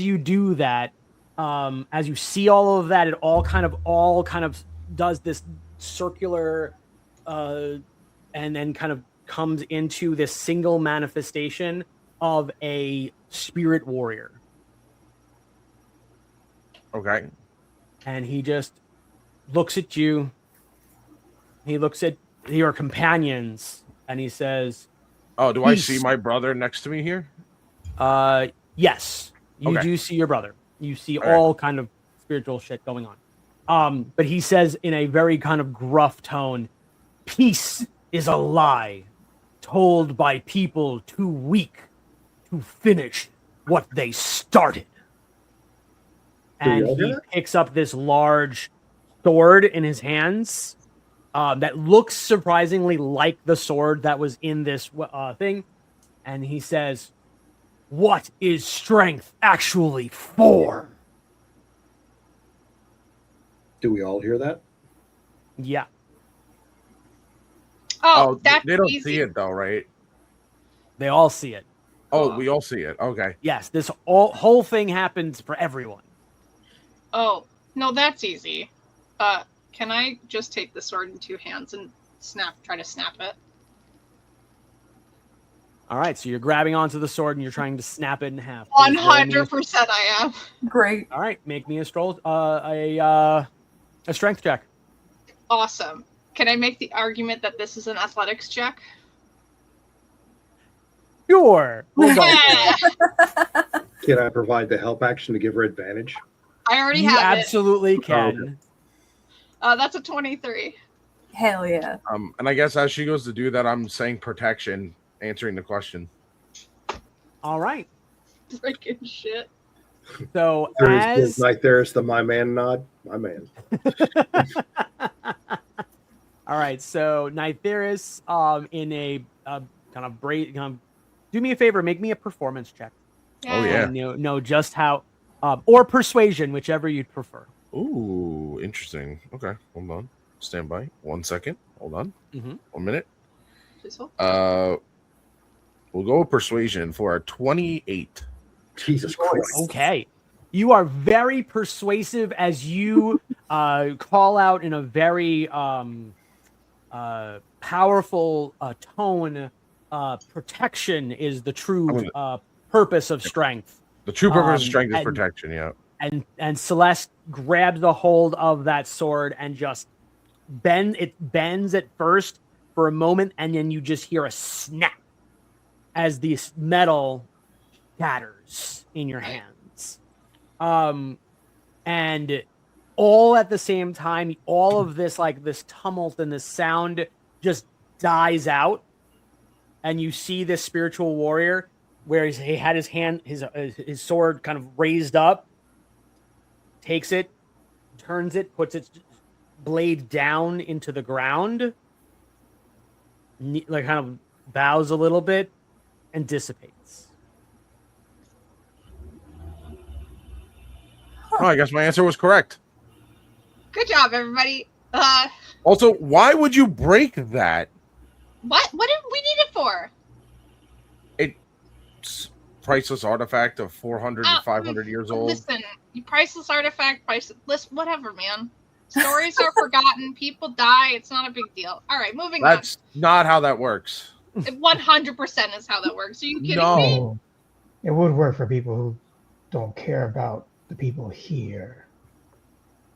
you do that, as you see all of that, it all kind of does this circular, and then kind of comes into this single manifestation of a spirit warrior. Okay. And he just looks at you. He looks at your companions, and he says, "Oh, do I see my brother next to me here?" Yes, you do see your brother. You see all kind of spiritual shit going on. But he says in a very kind of gruff tone, "Peace is a lie told by people too weak to finish what they started." And he picks up this large sword in his hands that looks surprisingly like the sword that was in this thing. And he says, "What is strength actually for?" Do we all hear that? Yeah. Oh, that's they don't easy. see it though, right? They all see it. Oh, we all see it. Okay. Yes, this whole thing happens for everyone. Oh, no, that's easy. Can I just take the sword in two hands and try to snap it? All right, so you're grabbing onto the sword and you're trying to snap it in half. 100% I am. Great. All right, make me a strength check. Awesome. Can I make the argument that this is an athletics check? Sure. We'll go. Can I provide the help action to give her advantage? I already You have absolutely it. can. That's a 23. Hell yeah. And I guess as she goes to do that, I'm saying protection, answering the question. All right. Freaking shit. So there's the my man nod. My man. All right. So Nytheris, in a kind of do me a favor, make me a performance check. Yeah. Oh yeah. Know just how, or persuasion, whichever you'd prefer. Ooh, interesting. Okay, hold on. Stand by. 1 second. Hold on. 1 minute. Please hold. We'll go with persuasion for a 28. Jesus Christ. Okay. You are very persuasive as you call out in a very powerful tone. Protection is the true purpose of strength. The true purpose of strength is protection, yeah. And Celeste grabs the hold of that sword and just bends at first for a moment, and then you just hear a snap as this metal shatters in your hands. And all at the same time, all of this this tumult and this sound just dies out, and you see this spiritual warrior where he had his sword kind of raised up, takes it, turns it, puts its blade down into the ground, kind of bows a little bit, and dissipates. Oh, I guess my answer was correct. Good job, everybody. Also, why would you break that? What did we need it for? It's priceless artifact of 400 to 500 years old. Listen, priceless artifact, priceless, whatever, man. Stories are forgotten. People die. It's not a big deal. All right, moving on. That's not how that works. 100% is how that works. Are you kidding No. me? It would work for people who don't care about the people here.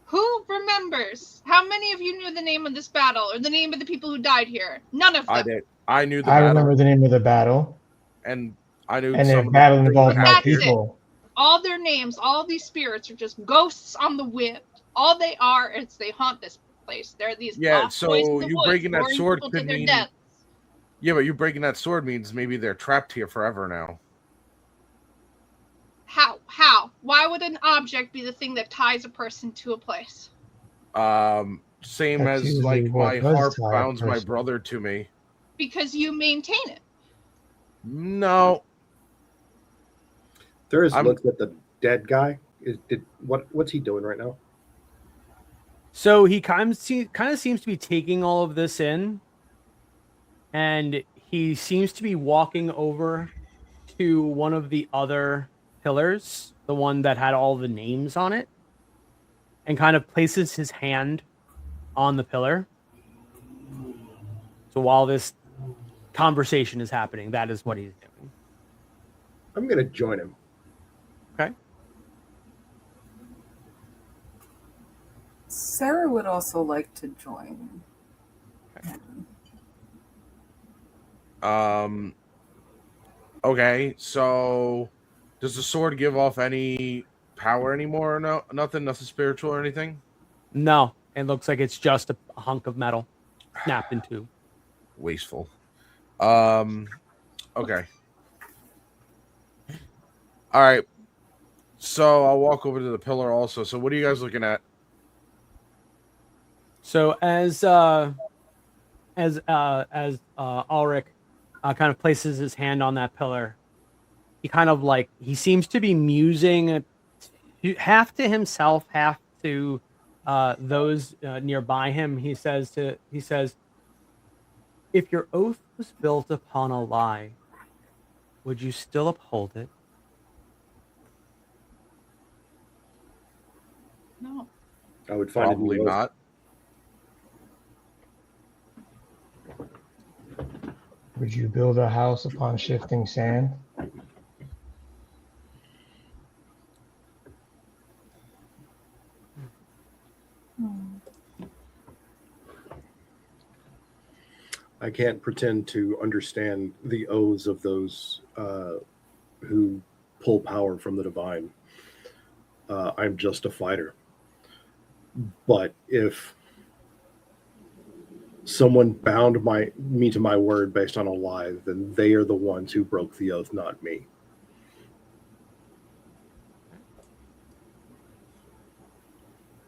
Who remembers? How many of you knew the name of this battle or the name of the people who died here? None of them. I did. I knew the I battle, remember the name of the battle, and I knew and some the of battle the things involved that my happened here. people. All their names, all these spirits are just ghosts on the wind. All they are is they haunt this place. They're these Yeah, lost boys in so the you woods, breaking that luring sword people to could their mean deaths. yeah, but you breaking that sword means maybe they're trapped here forever now. How? How? Why would an object be the thing that ties a person to a place? Same That's as usually like what my does harp tie a bounds my person. brother to me. Because you maintain it. No, Thuris I'm- looks at the dead guy. What's he doing right now? So he kind of seems to be taking all of this in, and he seems to be walking over to one of the other pillars, the one that had all the names on it, and kind of places his hand on the pillar. So while this conversation is happening, that is what he's doing. I'm gonna join him. Okay. Sarah would also like to join. Okay, so does the sword give off any power anymore? No, nothing spiritual or anything. No, it looks like it's just a hunk of metal snapped in two. Wasteful. Okay. All right. So I'll walk over to the pillar also. So what are you guys looking at? So as Ulrich kind of places his hand on that pillar, he seems to be musing half to himself, half to those nearby him. He says, "If your oath was built upon a lie, would you still uphold it?" No. I would find Probably a new oath. not. Would you build a house upon shifting sand? I can't pretend to understand the oaths of those who pull power from the divine. I'm just a fighter. But if someone bound me to my word based on a lie, then they are the ones who broke the oath, not me.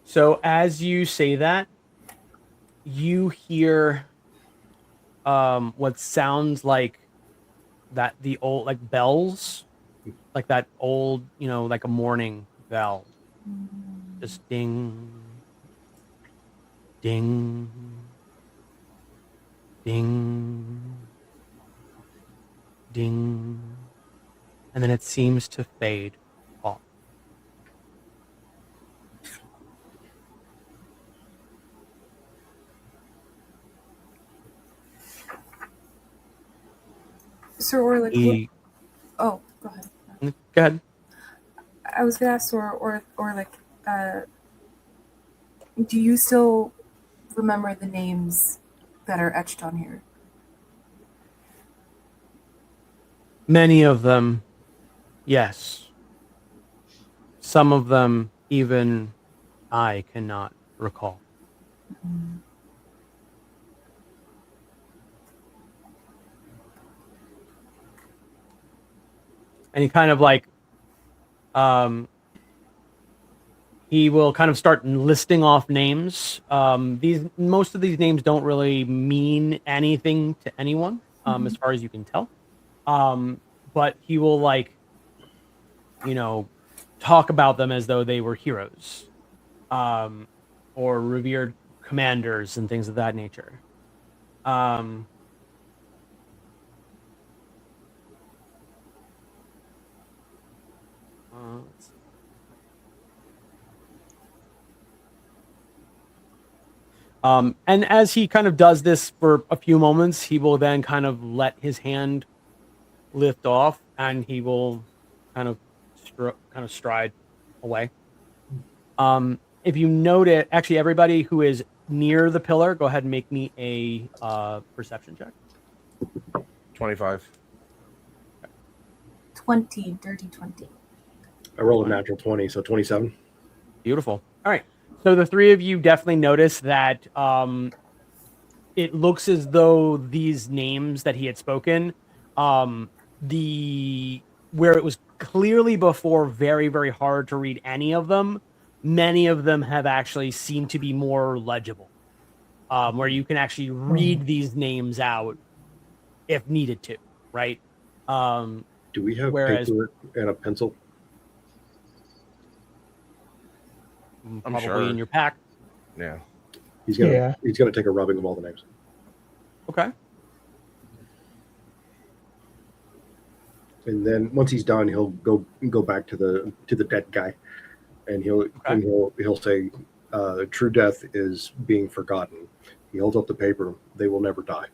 So as you say that, you hear what sounds like the old like bells, like that old, like a morning bell. Just ding, ding, ding, ding. And then it seems to fade off. Sir Orlick, He, oh, go ahead. go ahead. I was going to ask Sir Orlick, do you still remember the names that are etched on here? Many of them, yes. Some of them, even I cannot recall. Mm-hmm. And he kind of he will kind of start listing off names. Most of these names don't really mean anything to anyone, as far as you can tell. But he will talk about them as though they were heroes, or revered commanders and things of that nature. Let's see. And as he kind of does this for a few moments, he will then kind of let his hand lift off, and he will kind of stride away. if you notice, actually, everybody who is near the pillar, go ahead and make me a perception check. 25. 20, dirty 20. I rolled a natural 20, so 27. Beautiful. All right. So the three of you definitely notice that it looks as though these names that he had spoken, where it was clearly before very, very hard to read any of them, many of them have actually seemed to be more legible, where you can actually read these names out if needed to, right? Do we have Whereas- paper and a pencil? Probably sure. in your pack. Yeah. He's gonna Yeah. he's gonna take a rubbing of all the names. Okay. And then once he's done, he'll go back to the dead guy, and he'll say, "True death is being forgotten." He holds up the paper. They will never die.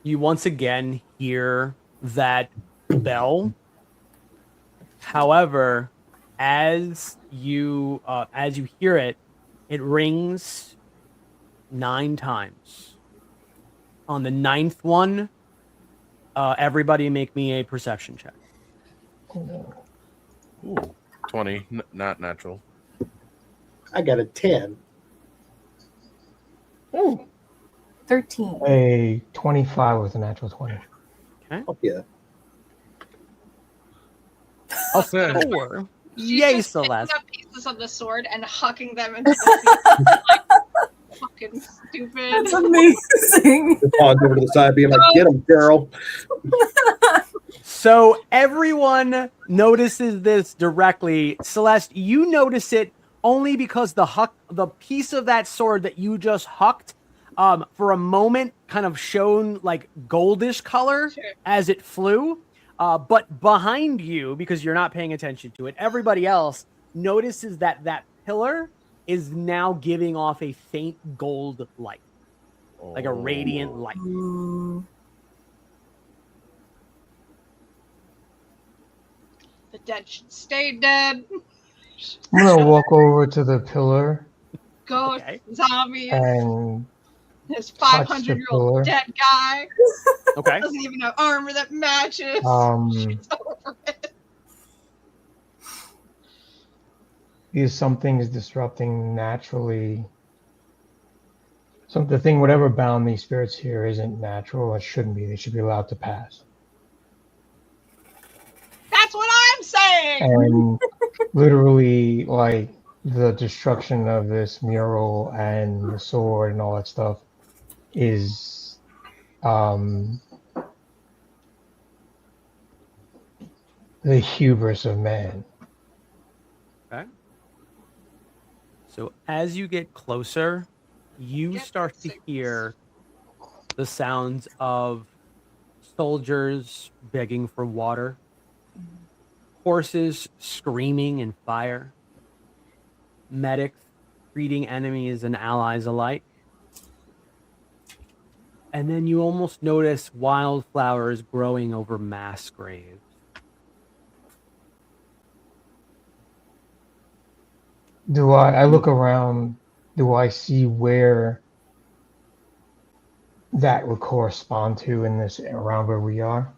You once again hear that bell. However, as you hear it, it rings 9 times. On the 9th one, everybody make me a perception check. Ooh, 20, not natural. I got a 10. Ooh. 13. A 25 with a natural 20. Oh yeah. A Okay. 4. She's Yay, just picking Celeste. up pieces of the sword and hucking them into the like, fucking stupid. That's amazing. The pawn over to the side, being like, "Get him, Carol." So everyone notices this directly. Celeste, you notice it only because the piece of that sword that you just hucked, for a moment, kind of shone like goldish color Sure. as it flew. But behind you, because you're not paying attention to it, everybody else notices that that pillar is now giving off a faint gold light, like a radiant light. Ooh. The dead should stay dead. I'm gonna walk over to the pillar Ghost Okay. zombies. and This touch the 500-year-old pillar. dead guy Okay. doesn't even have armor that matches. Shit's over it. because something is disrupting naturally. The thing, whatever bound these spirits here, isn't natural. It shouldn't be. They should be allowed to pass. That's what I'm saying. And literally, like the destruction of this mural and the sword and all that stuff is the hubris of man. Okay. So as you get closer, you Get start to sick. hear the sounds of soldiers begging for water, horses screaming in fire, medics greeting enemies and allies alike. And then you almost notice wildflowers growing over mass graves. I look around, do I see where that would correspond to in this, around where we are?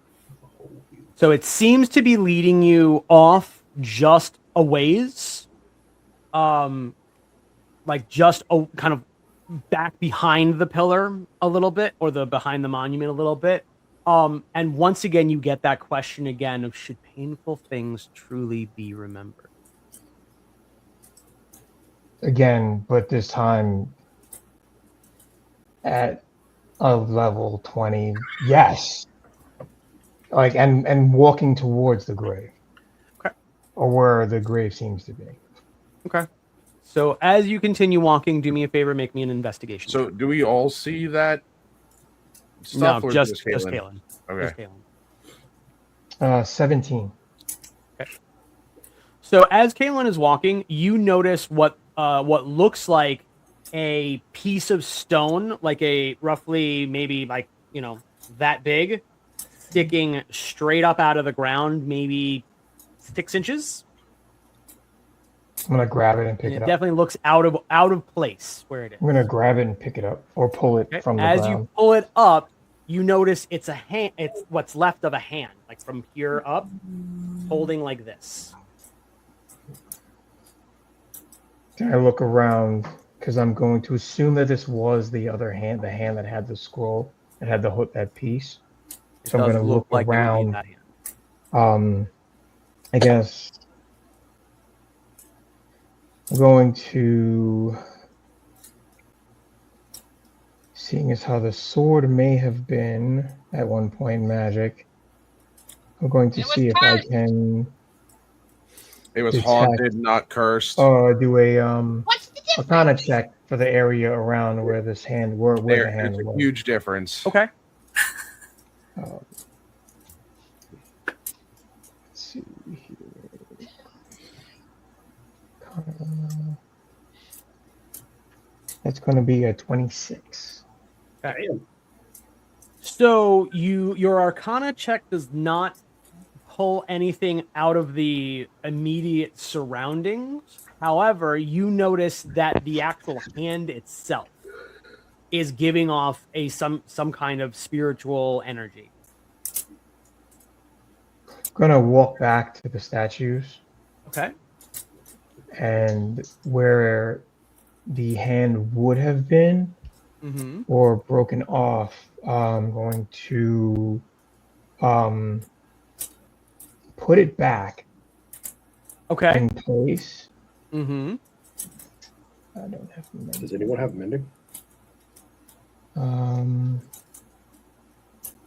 So it seems to be leading you off just a ways. Like just kind of back behind the pillar a little bit, or behind the monument a little bit. And once again, you get that question again of, should painful things truly be remembered? Again, but this time at a level 20, yes. Like, and walking towards the grave. Okay. Or where the grave seems to be. Okay. So as you continue walking, do me a favor, make me an investigation. So, do we all see that stuff? no, or just Kaylin? Kaylin. Okay. Just Kaylin. 17. So as Kaylin is walking, you notice what looks like a piece of stone, like a roughly maybe like, that big, sticking straight up out of the ground, maybe 6 inches. I'm gonna grab it and And pick it it up. definitely looks out of place where it is. I'm gonna grab it and pick it up, or pull it Okay. from the As ground. you pull it up, you notice it's a hand. It's what's left of a hand, like from here up, holding like this. Then I look around because I'm going to assume that this was the other hand, the hand that had the scroll, that had the hook, that piece. It So I'm does gonna look look like it would be around. that hand. I guess I'm going to, seeing as how the sword may have been at one point magic, I'm going to It was see if I cursed. can It was detect. haunted, not cursed. Do a What's the Arcana difference? check for the area around where this hand where the There's hand a was. huge difference. Okay. Let's see here. That's going to be a 26. Okay. So your Arcana check does not pull anything out of the immediate surroundings. However, you notice that the actual hand itself is giving off some kind of spiritual energy. I'm going to walk back to the statues, Okay. and where the hand would have been Mm-hmm. or broken off, I'm going to put it back Okay. in place. Mm-hmm. I don't have mending. Does anyone have mending?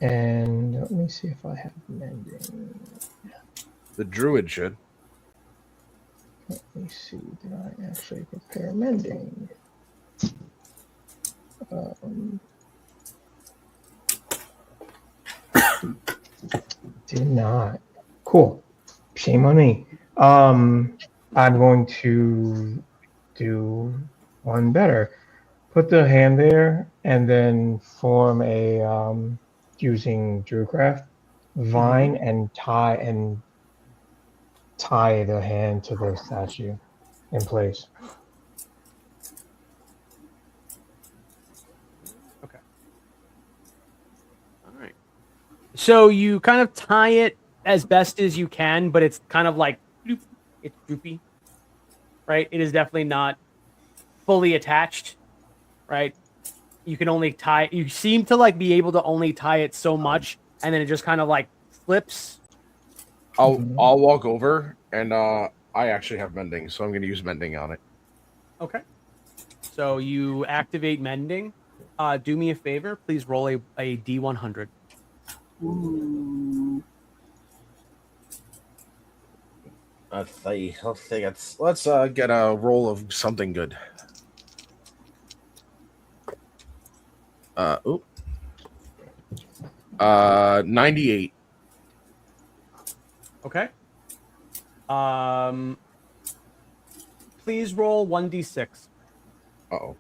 And let me see if I have mending. The druid should. Let me see. Did I actually prepare mending? Did not. Cool. Shame on me. I'm going to do one better. Put the hand there and then form a using Druidcraft vine and tie the hand to the statue in place. Okay. All right. So you kind of tie it as best as you can, but it's kind of like it's droopy, right? It is definitely not fully attached, right? You can only tie. You seem to like be able to only tie it so much, and then it just kind of like slips. I'll walk over and I actually have mending, so I'm going to use mending on it. Okay. So you activate mending. Do me a favor, please roll a D100. Ooh. Let's see. Let's get a roll of something good. Oop. 98. Okay. Please roll 1d6. Uh-oh.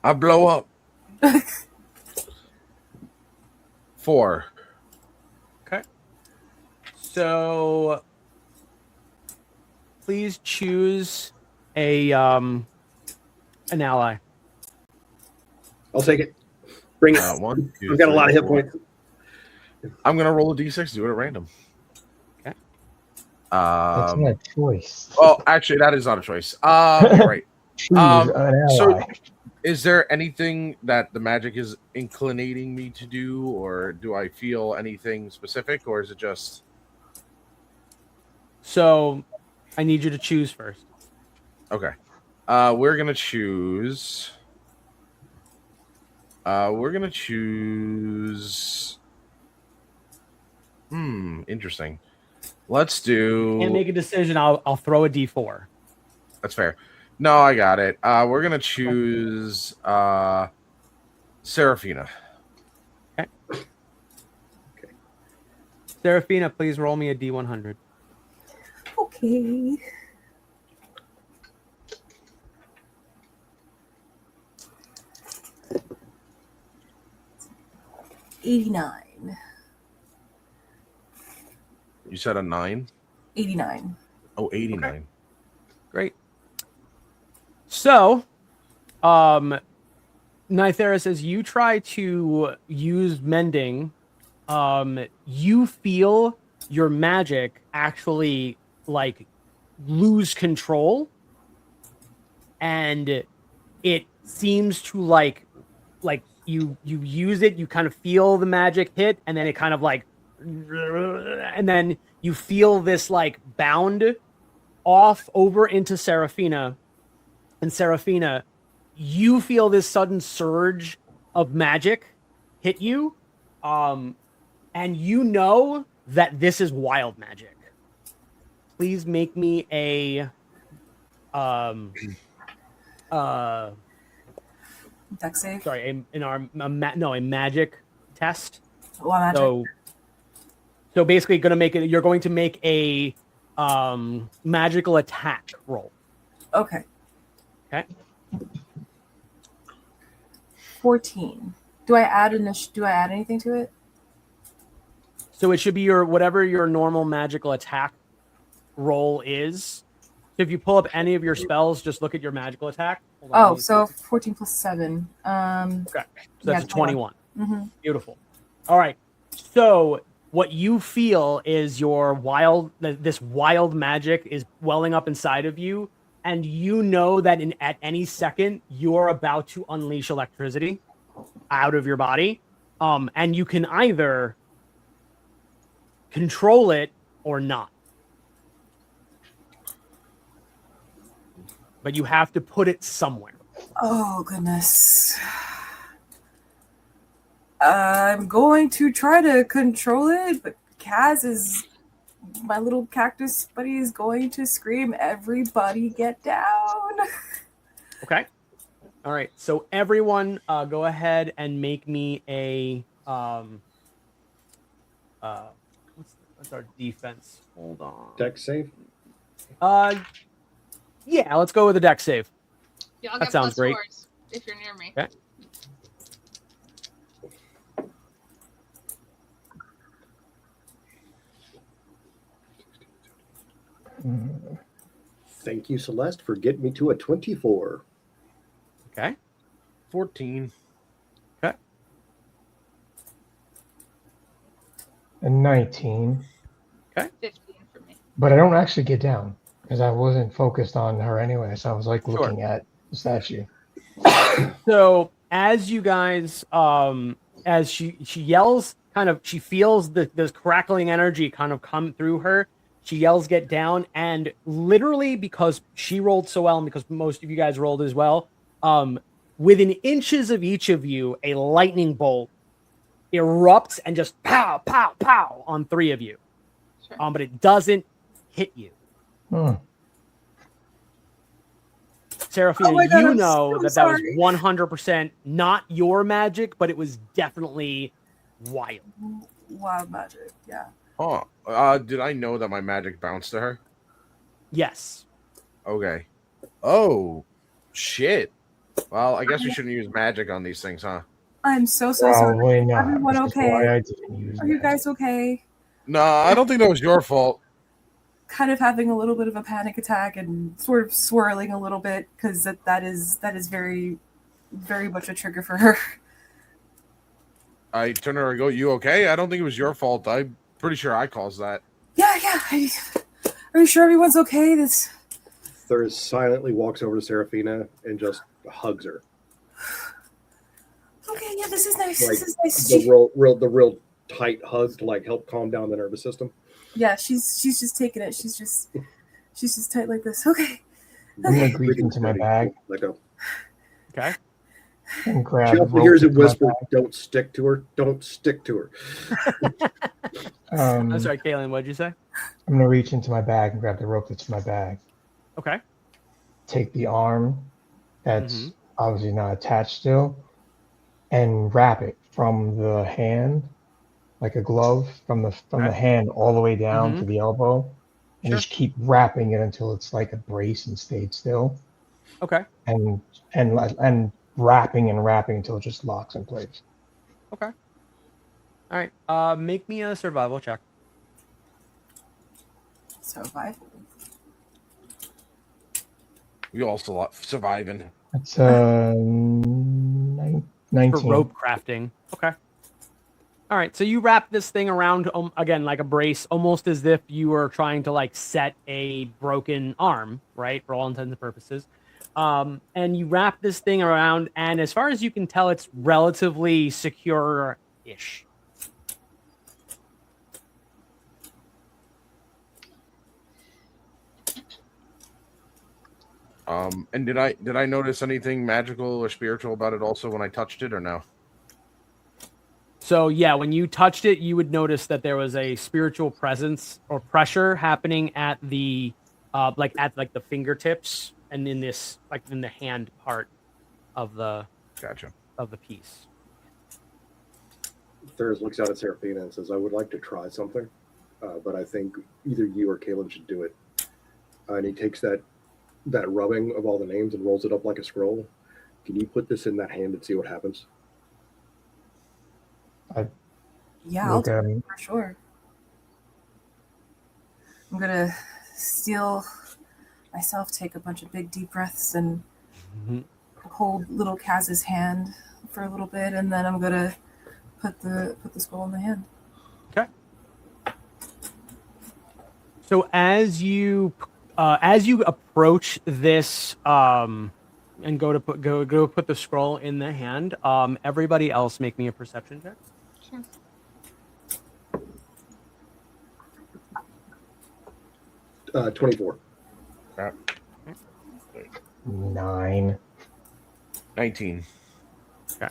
I blow up. 4. Okay. So please choose an ally. I'll take it. Bring it. 1, 2, I've got a 3, lot of hit 4. points. I'm gonna roll a d6. Do it at random. Okay. That's not a choice. Well, actually, that is not a choice. You're right. Choose an ally. So, is there anything that the magic is inclinating me to do, or do I feel anything specific, or is it just? So I need you to choose first. Okay. We're gonna choose. Interesting. Let's do. Can't make a decision. I'll throw a d4. That's fair. No, I got it. We're gonna choose Seraphina. Okay. Seraphina, please roll me a d100. Okay. $89. You said a 9? 89. Oh, 89. Great. So, Nythera, as you try to use mending, you feel your magic actually like lose control, and it seems to like you use it, you kind of feel the magic hit, and then it kind of like, and then you feel this like bound off over into Seraphina, and Seraphina, you feel this sudden surge of magic hit you, and you know that this is wild magic. Please make me a Dex save. sorry, a magic test. Well, magic. So basically you're going to make a magical attack roll. Okay. Okay. 14. Do I add anything to it? So it should be whatever your normal magical attack roll is. So if you pull up any of your spells, just look at your magical attack. Oh, so 14 plus 7. Okay. So that's a 21. Mm-hmm. Beautiful. All right. So what you feel is this wild magic is welling up inside of you, and you know that at any second you're about to unleash electricity out of your body. And you can either control it or not. But you have to put it somewhere. Oh, goodness. I'm going to try to control it, but my little cactus buddy is going to scream, "Everybody get down!" Okay. All right. So everyone, go ahead and make me a what's our defense? Hold on. Deck save. Yeah, let's go with the deck save. Yeah, I'll That get sounds plus great. 4s if you're near me. Okay. Thank you, Celeste, for getting me to a 24. Okay. 14. Okay. A 19. 15 for me. But I don't actually get down because I wasn't focused on her anyway. So I was like looking at the statue. So as you guys, as she yells, she feels this crackling energy kind of come through her. She yells, "Get down!" And literally, because she rolled so well, and because most of you guys rolled as well, within inches of each of you, a lightning bolt erupts and just pow, pow, pow on 3 of you. Sure. But it doesn't hit you. Seraphina, Oh my God, you I'm know so that sorry. was 100% not your magic, but it was definitely wild. Wild magic, yeah. Oh, did I know that my magic bounced to her? Yes. Okay. Oh, shit. Well, I guess we shouldn't use magic on these things, huh? I'm so sorry. Probably not. Everyone which is okay? Why I didn't use Are you that. guys okay? No, I don't think that was your fault. Kind of having a little bit of a panic attack and sort of swirling a little bit because that is very, very much a trigger for her. I turn to her and go, "You okay? I don't think it was your fault. I'm pretty sure I caused that." Yeah. Are you sure everyone's okay? Thurs silently walks over to Seraphina and just hugs her. Okay, yeah, this is nice. Like, This is nice. The real tight hug to like help calm down the nervous system. Yeah, she's just taking it. She's just tight like this. Okay. I'm gonna reach into my bag Let go. Okay. and grab. She the also rope hears it into my whisper, bag. "Don't stick to her. Don't stick to her." I'm sorry, Kaylin, what did you say? I'm gonna reach into my bag and grab the rope that's in my bag. Okay. Take the arm that's Mhm. obviously not attached still, and wrap it from the hand, like a glove, from the Okay. hand all the way down Mhm. to the elbow, and Sure. just keep wrapping it until it's like a brace and stayed still, Okay. and wrapping until it just locks in place. Okay. All right. Make me a survival check. Survival. We all surviving. It's For 19. rope crafting. Okay. All right. So you wrap this thing around again like a brace, almost as if you were trying to like set a broken arm, right? For all intents and purposes. And you wrap this thing around, and as far as you can tell, it's relatively secure-ish. And did I notice anything magical or spiritual about it also when I touched it, or no? So yeah, when you touched it, you would notice that there was a spiritual presence or pressure happening at the the fingertips and in this like in the hand part of the Gotcha. of the piece. Thurs looks out at Seraphina and says, I would like to try something, but I think either you or Kalen should do it. And he takes that rubbing of all the names and rolls it up like a scroll. Can you put this in that hand and see what happens? Yeah, I'll Look do at it him. for sure. I'm gonna steel myself, take a bunch of big deep breaths, and hold little Kaz's hand for a little bit, and then I'm gonna put the scroll in the hand. Okay. So as you approach this and go to put the scroll in the hand, everybody else make me a perception check. Sure. Uh, 24. 9. 19. 10.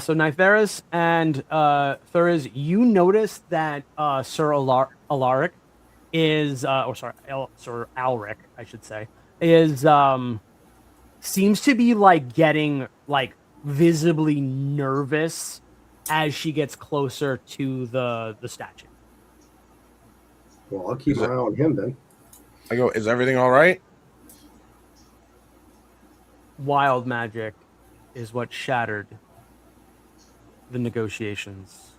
So Nytheris and Thuris, you notice that Sir Alaric is, Sir Alric, I should say, is seems to be like getting like visibly nervous as she gets closer to the statue. Well, I'll keep my eye on him then. I go, is everything all right? Wild magic is what shattered the negotiations.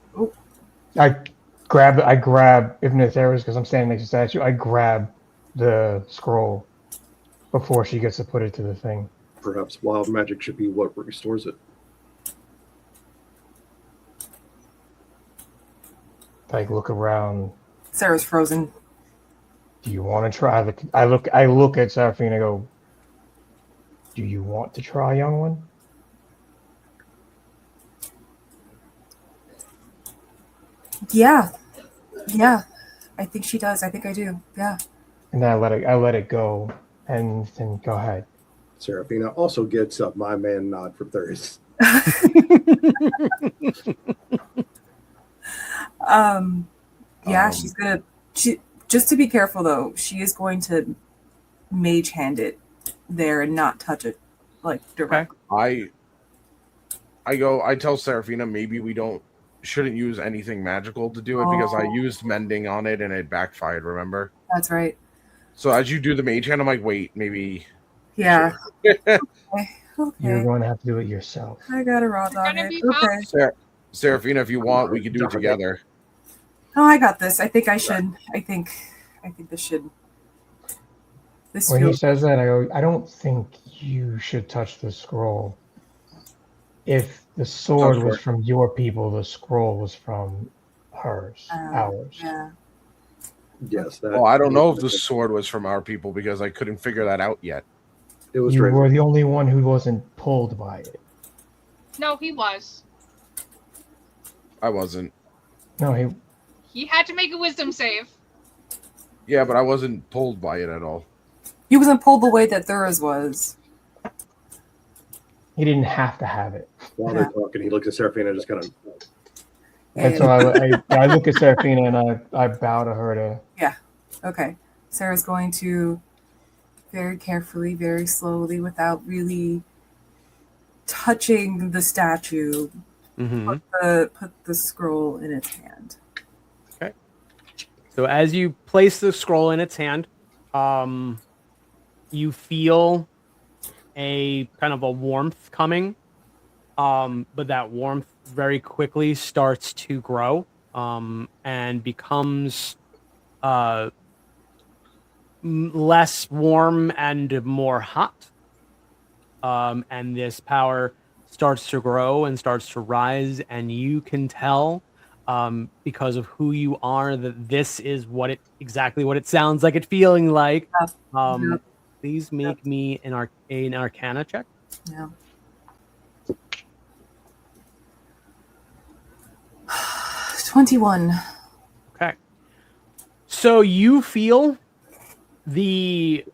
I grab if Netheris, because I'm standing next to the statue, I grab the scroll before she gets to put it to the thing. Perhaps wild magic should be what restores it. Like, look around. Sarah's frozen. Do you want to try the? I look at Seraphina and go, do you want to try, young one? Yeah. I think she does. I think I do. Yeah. And then I let it go, and then go ahead. Seraphina also gets a my man nod from Thurs. She's gonna. She just to be careful though. She is going to mage hand it there and not touch it like directly. I tell Seraphina maybe we shouldn't use anything magical to do it because I used mending on it and it backfired, remember? That's right. So as you do the mage hand, I'm like, wait, maybe. Yeah. Okay. You're going to have to do it yourself. I got a raw dog. Gonna be Okay. Seraphina, if you want, we can do it together. Oh, I got this. I think I should. I think this should. This When he feels. says that, I go, I don't think you should touch the scroll. If the sword was from your people, the scroll was from hers, ours. Yeah. Yes. Well, I don't know if the sword was from our people because I couldn't figure that out yet. It was. You were the only one who wasn't pulled by it. No, he was. I wasn't. No, He had to make a wisdom save. Yeah, but I wasn't pulled by it at all. He wasn't pulled the way that Thuris was. he didn't have to have it. While they're talking, he looks at Seraphina and just kind of. And so I look at Seraphina and I bow to her to. Okay. Sarah's going to very carefully, very slowly, without really touching the statue, put the scroll in its hand. Okay. So as you place the scroll in its hand, you feel a kind of a warmth coming, but that warmth very quickly starts to grow and becomes less warm and more hot. And this power starts to grow and starts to rise, and you can tell because of who you are that this is exactly what it sounds like it feeling like. Yep. Please make me an Arcana check. Yeah. 21. Okay. So you feel the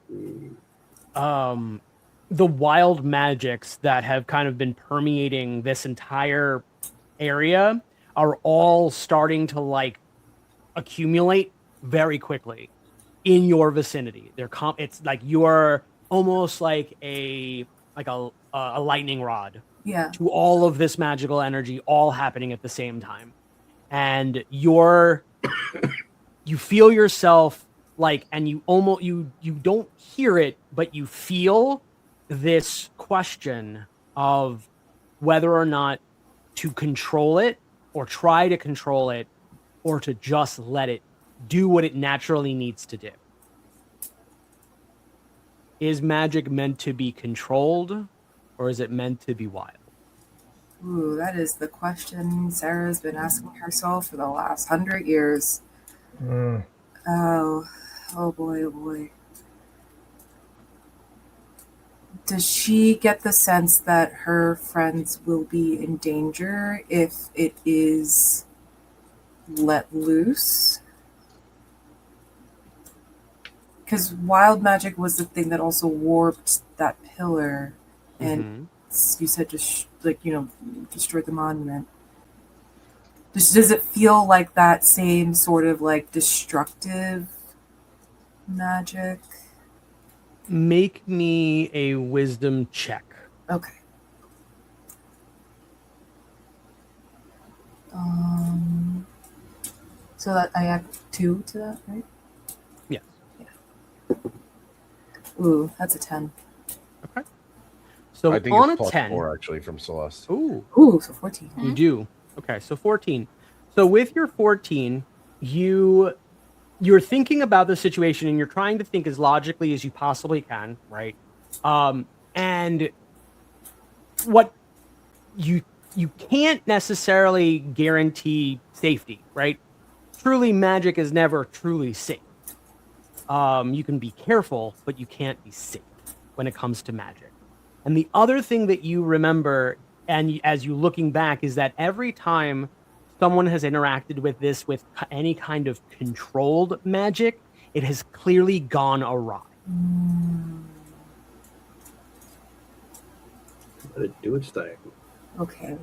wild magics that have kind of been permeating this entire area are all starting to like accumulate very quickly in your vicinity. It's like you're almost like a lightning rod Yeah. to all of this magical energy all happening at the same time. And you feel yourself like, and you don't hear it, but you feel this question of whether or not to control it or try to control it or to just let it do what it naturally needs to do. Is magic meant to be controlled or is it meant to be wild? Ooh, that is the question Sarah's been asking herself for the last 100 years. Mm. Oh boy, oh boy. Does she get the sense that her friends will be in danger if it is let loose? Because wild magic was the thing that also warped that pillar, and you said just destroyed the monument. Does it feel like that same sort of like destructive magic? Make me a wisdom check. Okay. So that I add 2 to that, right? Yes. Yeah. Ooh, that's a 10. Okay. So I think on it's a plus 10. 4 actually from Celeste. Ooh, so 14. you do. Okay, so 14. So with your 14, you're thinking about the situation and you're trying to think as logically as you possibly can, right? And what you can't necessarily guarantee safety, right? Truly, magic is never truly safe. You can be careful, but you can't be safe when it comes to magic. And the other thing that you remember, and as you looking back, is that every time someone has interacted with this with any kind of controlled magic, it has clearly gone awry. Let it do its thing. Okay.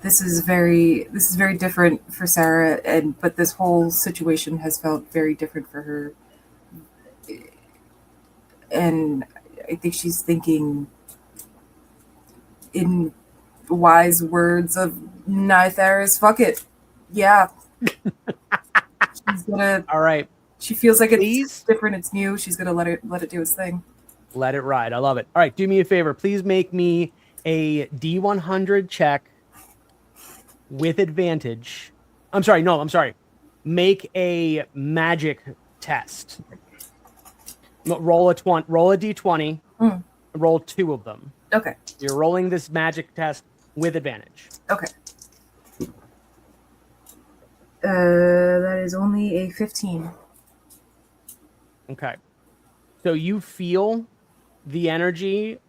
This is very different for Sarah, but this whole situation has felt very different for her. And I think she's thinking in wise words of Nytharis, fuck it. Yeah. She's gonna All right. She feels like Please? It's different, it's new. She's gonna let it do its thing. Let it ride. I love it. All right, do me a favor. Please make me a D100 check with advantage. I'm sorry. Make a magic test. Roll a D20. Roll 2 of them. Okay. You're rolling this magic test with advantage. Okay. That is only a 15. Okay. So you feel the energy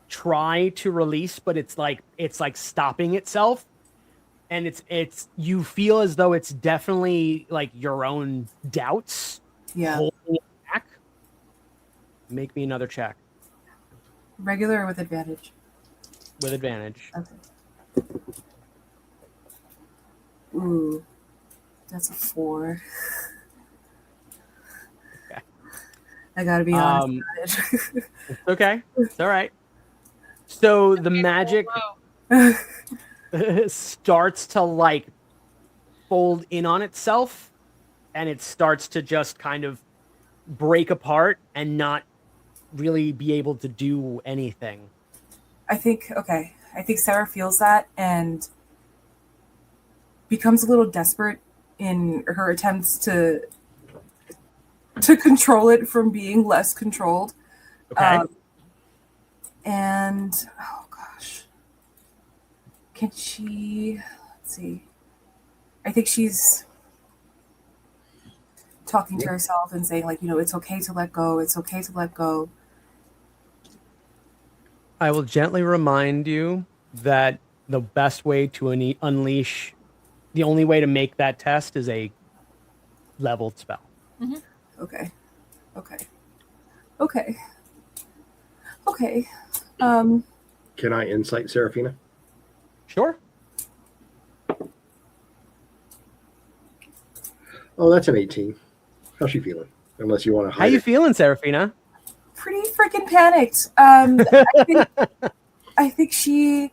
try to release, but it's like stopping itself. And it's you feel as though it's definitely like your own doubts holding it back. Make me another check. Regular or with advantage? With advantage. Okay. Ooh. That's a 4. Okay. I gotta be honest. It's okay. It's all right. So the magic starts to like fold in on itself, and it starts to just kind of break apart and not really be able to do anything. I think Sarah feels that and becomes a little desperate in her attempts to to control it from being less controlled. Okay. And oh gosh, can she? Let's see. I think she's talking to herself and saying, like, it's okay to let go. It's okay to let go. I will gently remind you that the best way to unleash, the only way to make that test is a leveled spell. Okay. Um, Can I insight Seraphina? Sure. Oh, that's an 18. How's she feeling? Unless you want to hide How you it. feeling, Seraphina? pretty freaking panicked. I think she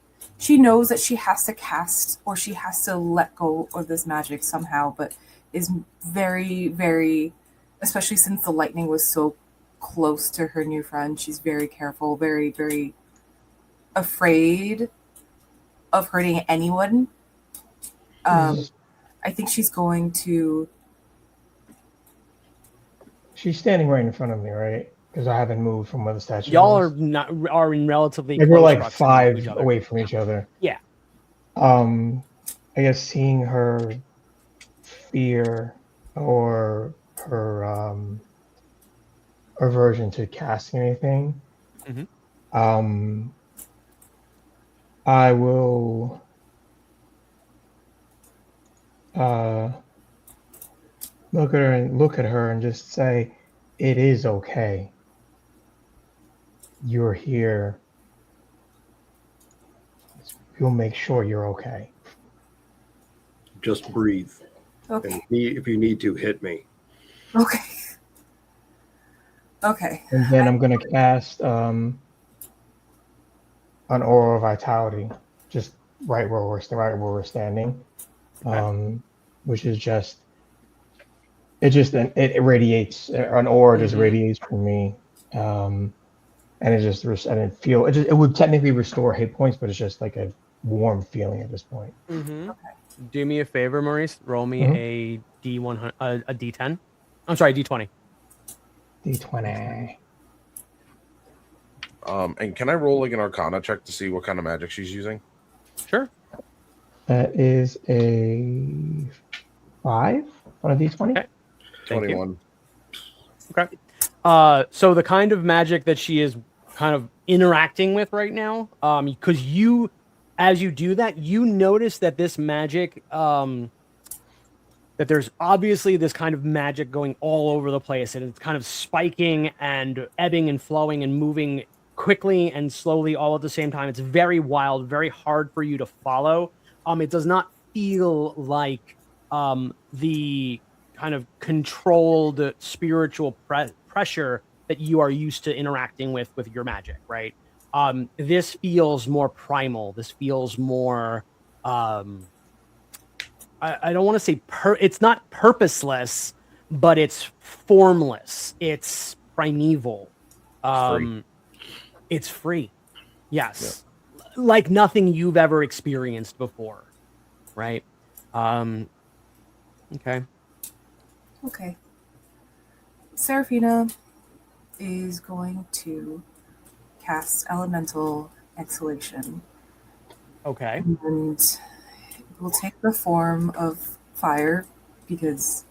knows that she has to cast or she has to let go of this magic somehow, but is very, very, especially since the lightning was so close to her new friend, she's very careful, very, very afraid of hurting anyone. I think she's going to. She's standing right in front of me, right? Because I haven't moved from where the statue Y'all was. are in relatively Like close we're like proximity to 5 each other. away from each other. Yeah. I guess seeing her fear or her aversion to casting anything, I will look at her and just say, "It is okay. You're here. We'll make sure you're okay." Just breathe. Okay. And if you need to, hit me. Okay. And then I'm gonna cast an aura of vitality, just right where we're standing, which is it radiates. An aura just radiates from me, and it would technically restore hit points, but it's just like a warm feeling at this point. Okay. Do me a favor, Maurice. Roll me a D100, a D10. I'm sorry, D20. D20. And can I roll like an Arcana check to see what kind of magic she's using? Sure. That is a 5 on a D20. Okay. Thank 21. Okay. So the kind of magic that she is kind of interacting with right now, because as you do that, you notice that this magic, that there's obviously this kind of magic going all over the place, and it's kind of spiking and ebbing and flowing and moving quickly and slowly all at the same time. It's very wild, very hard for you to follow. It does not feel like the kind of controlled spiritual pressure that you are used to interacting with your magic, right? This feels more primal. This feels more I don't want to say it's not purposeless, but it's formless. It's primeval. It's free. Yes. Yeah. Like nothing you've ever experienced before. Right? Okay. Okay. Seraphina is going to cast Elemental Exhalation. Okay. And it will take the form of fire because,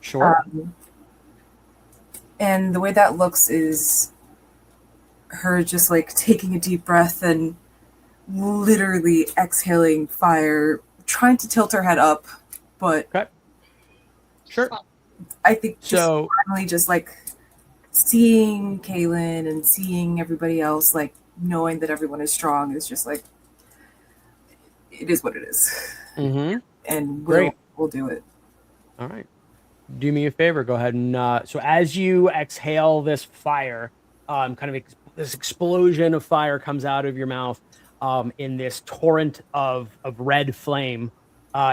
Sure. And the way that looks is her just like taking a deep breath and literally exhaling fire, trying to tilt her head up, but okay. Sure. I think finally just like seeing Kaylin and seeing everybody else, like knowing that everyone is strong is just like, it is what it is. And we'll do it. All right. Do me a favor. Go ahead and so as you exhale this fire, this explosion of fire comes out of your mouth in this torrent of red flame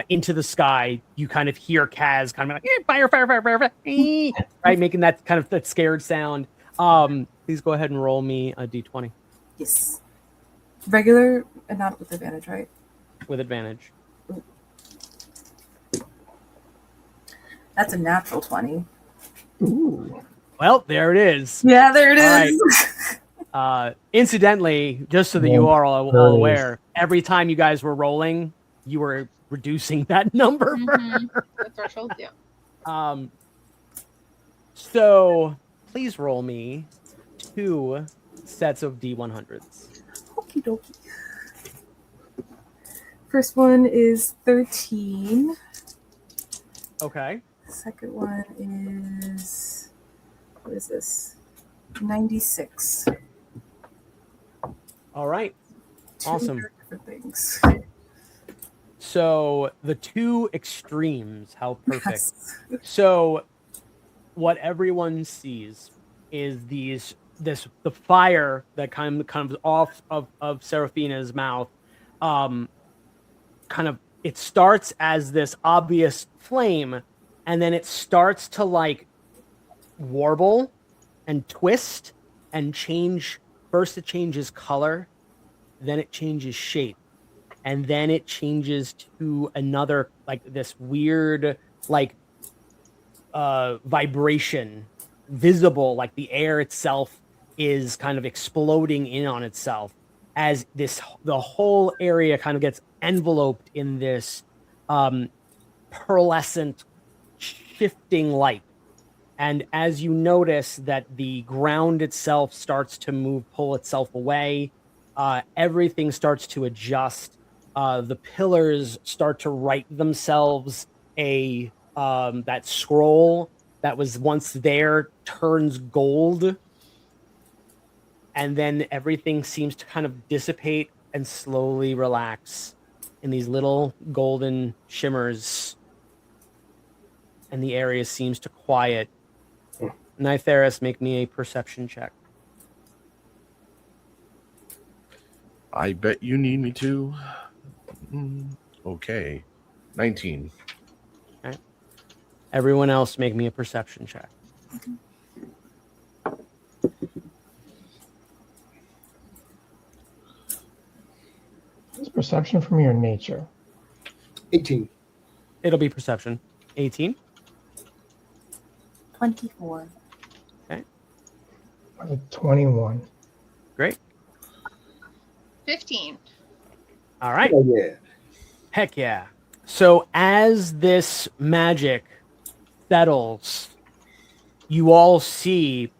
into the sky. You kind of hear Kaz kind of like fire, fire, fire, fire, fire, right, making that kind of that scared sound. Please go ahead and roll me a d20. Yes. Regular and not with advantage, right? With advantage. That's a natural 20. Ooh. Well, there it is. Yeah, there it All is. Incidentally, just so that you are all aware, every time you guys were rolling, you were reducing that number. The threshold, yeah. So please roll me 2 sets of D100s. Okie dokie. First one is 13. Okay. Second one is, what is this? 96. All right. Awesome. Two different things. So the two extremes, how perfect. Yes. So what everyone sees is the fire that kind of comes off of Seraphina's mouth. Kind of, it starts as this obvious flame, and then it starts to like warble and twist and change. First it changes color, then it changes shape, and then it changes to another, like this weird like vibration, visible, like the air itself is kind of exploding in on itself as the whole area kind of gets enveloped in this pearlescent shifting light. And as you notice that the ground itself starts to pull itself away, everything starts to adjust. The pillars start to write themselves. That scroll that was once there turns gold, and then everything seems to kind of dissipate and slowly relax in these little golden shimmers, and the area seems to quiet. Nytheris, make me a perception check. I bet you need me to. Okay. 19. Okay. Everyone else, make me a perception check. Is perception from your nature? 18. It'll be perception. 18. 24. I have 21. Great. 15. All right. Oh, yeah. Heck yeah. So as this magic settles, you all see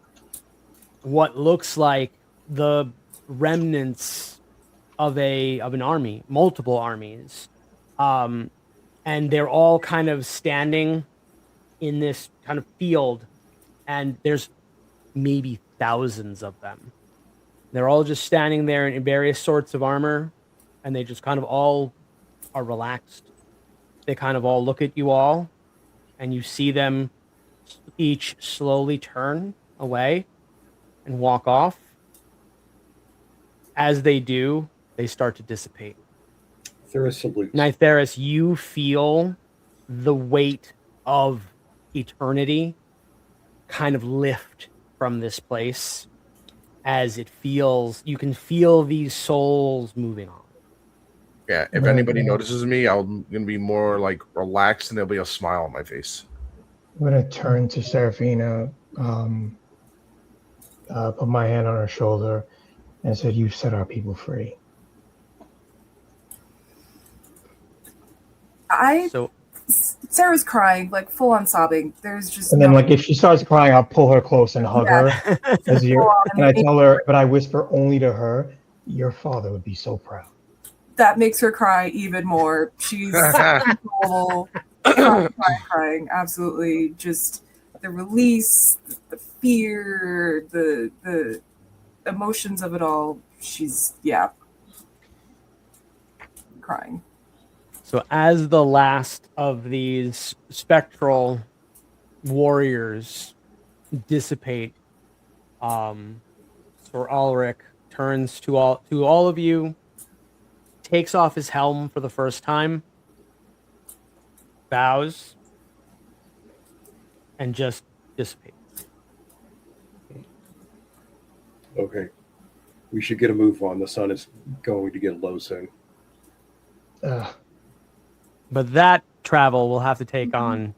what looks like the remnants of an army, multiple armies. And they're all kind of standing in this kind of field, and there's maybe thousands of them. They're all just standing there in various sorts of armor, and they just kind of all are relaxed. They kind of all look at you all, and you see them each slowly turn away and walk off. As they do, they start to dissipate. Theris salutes. Nytheris, you feel the weight of eternity kind of lift from this place, as you can feel these souls moving on. Yeah, if anybody notices me, I'm going to be more like relaxed and there'll be a smile on my face. I'm going to turn to Seraphina, put my hand on her shoulder, and said, "You set our people free." Sarah's crying, like full on sobbing. There's just And then, like, if she starts crying, I'll pull her close and hug her. And I tell her, but I whisper only to her, "Your father would be so proud." That makes her cry even more. She's uncontrollable, crying. Absolutely, just the release, the fear, the emotions of it all. She's crying. So as the last of these spectral warriors dissipate, Sir Ulrich turns to all of you, takes off his helm for the first time, bows, and just dissipates. Okay. We should get a move on. The sun is going to get low soon. But that travel will have to take on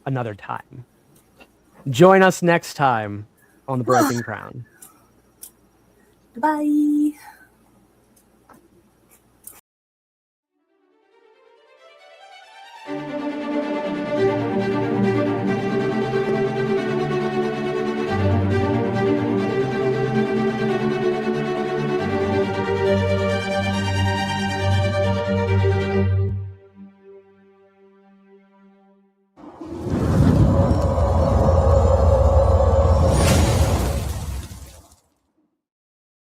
another time. Join us next time on The Broken Crown. Goodbye.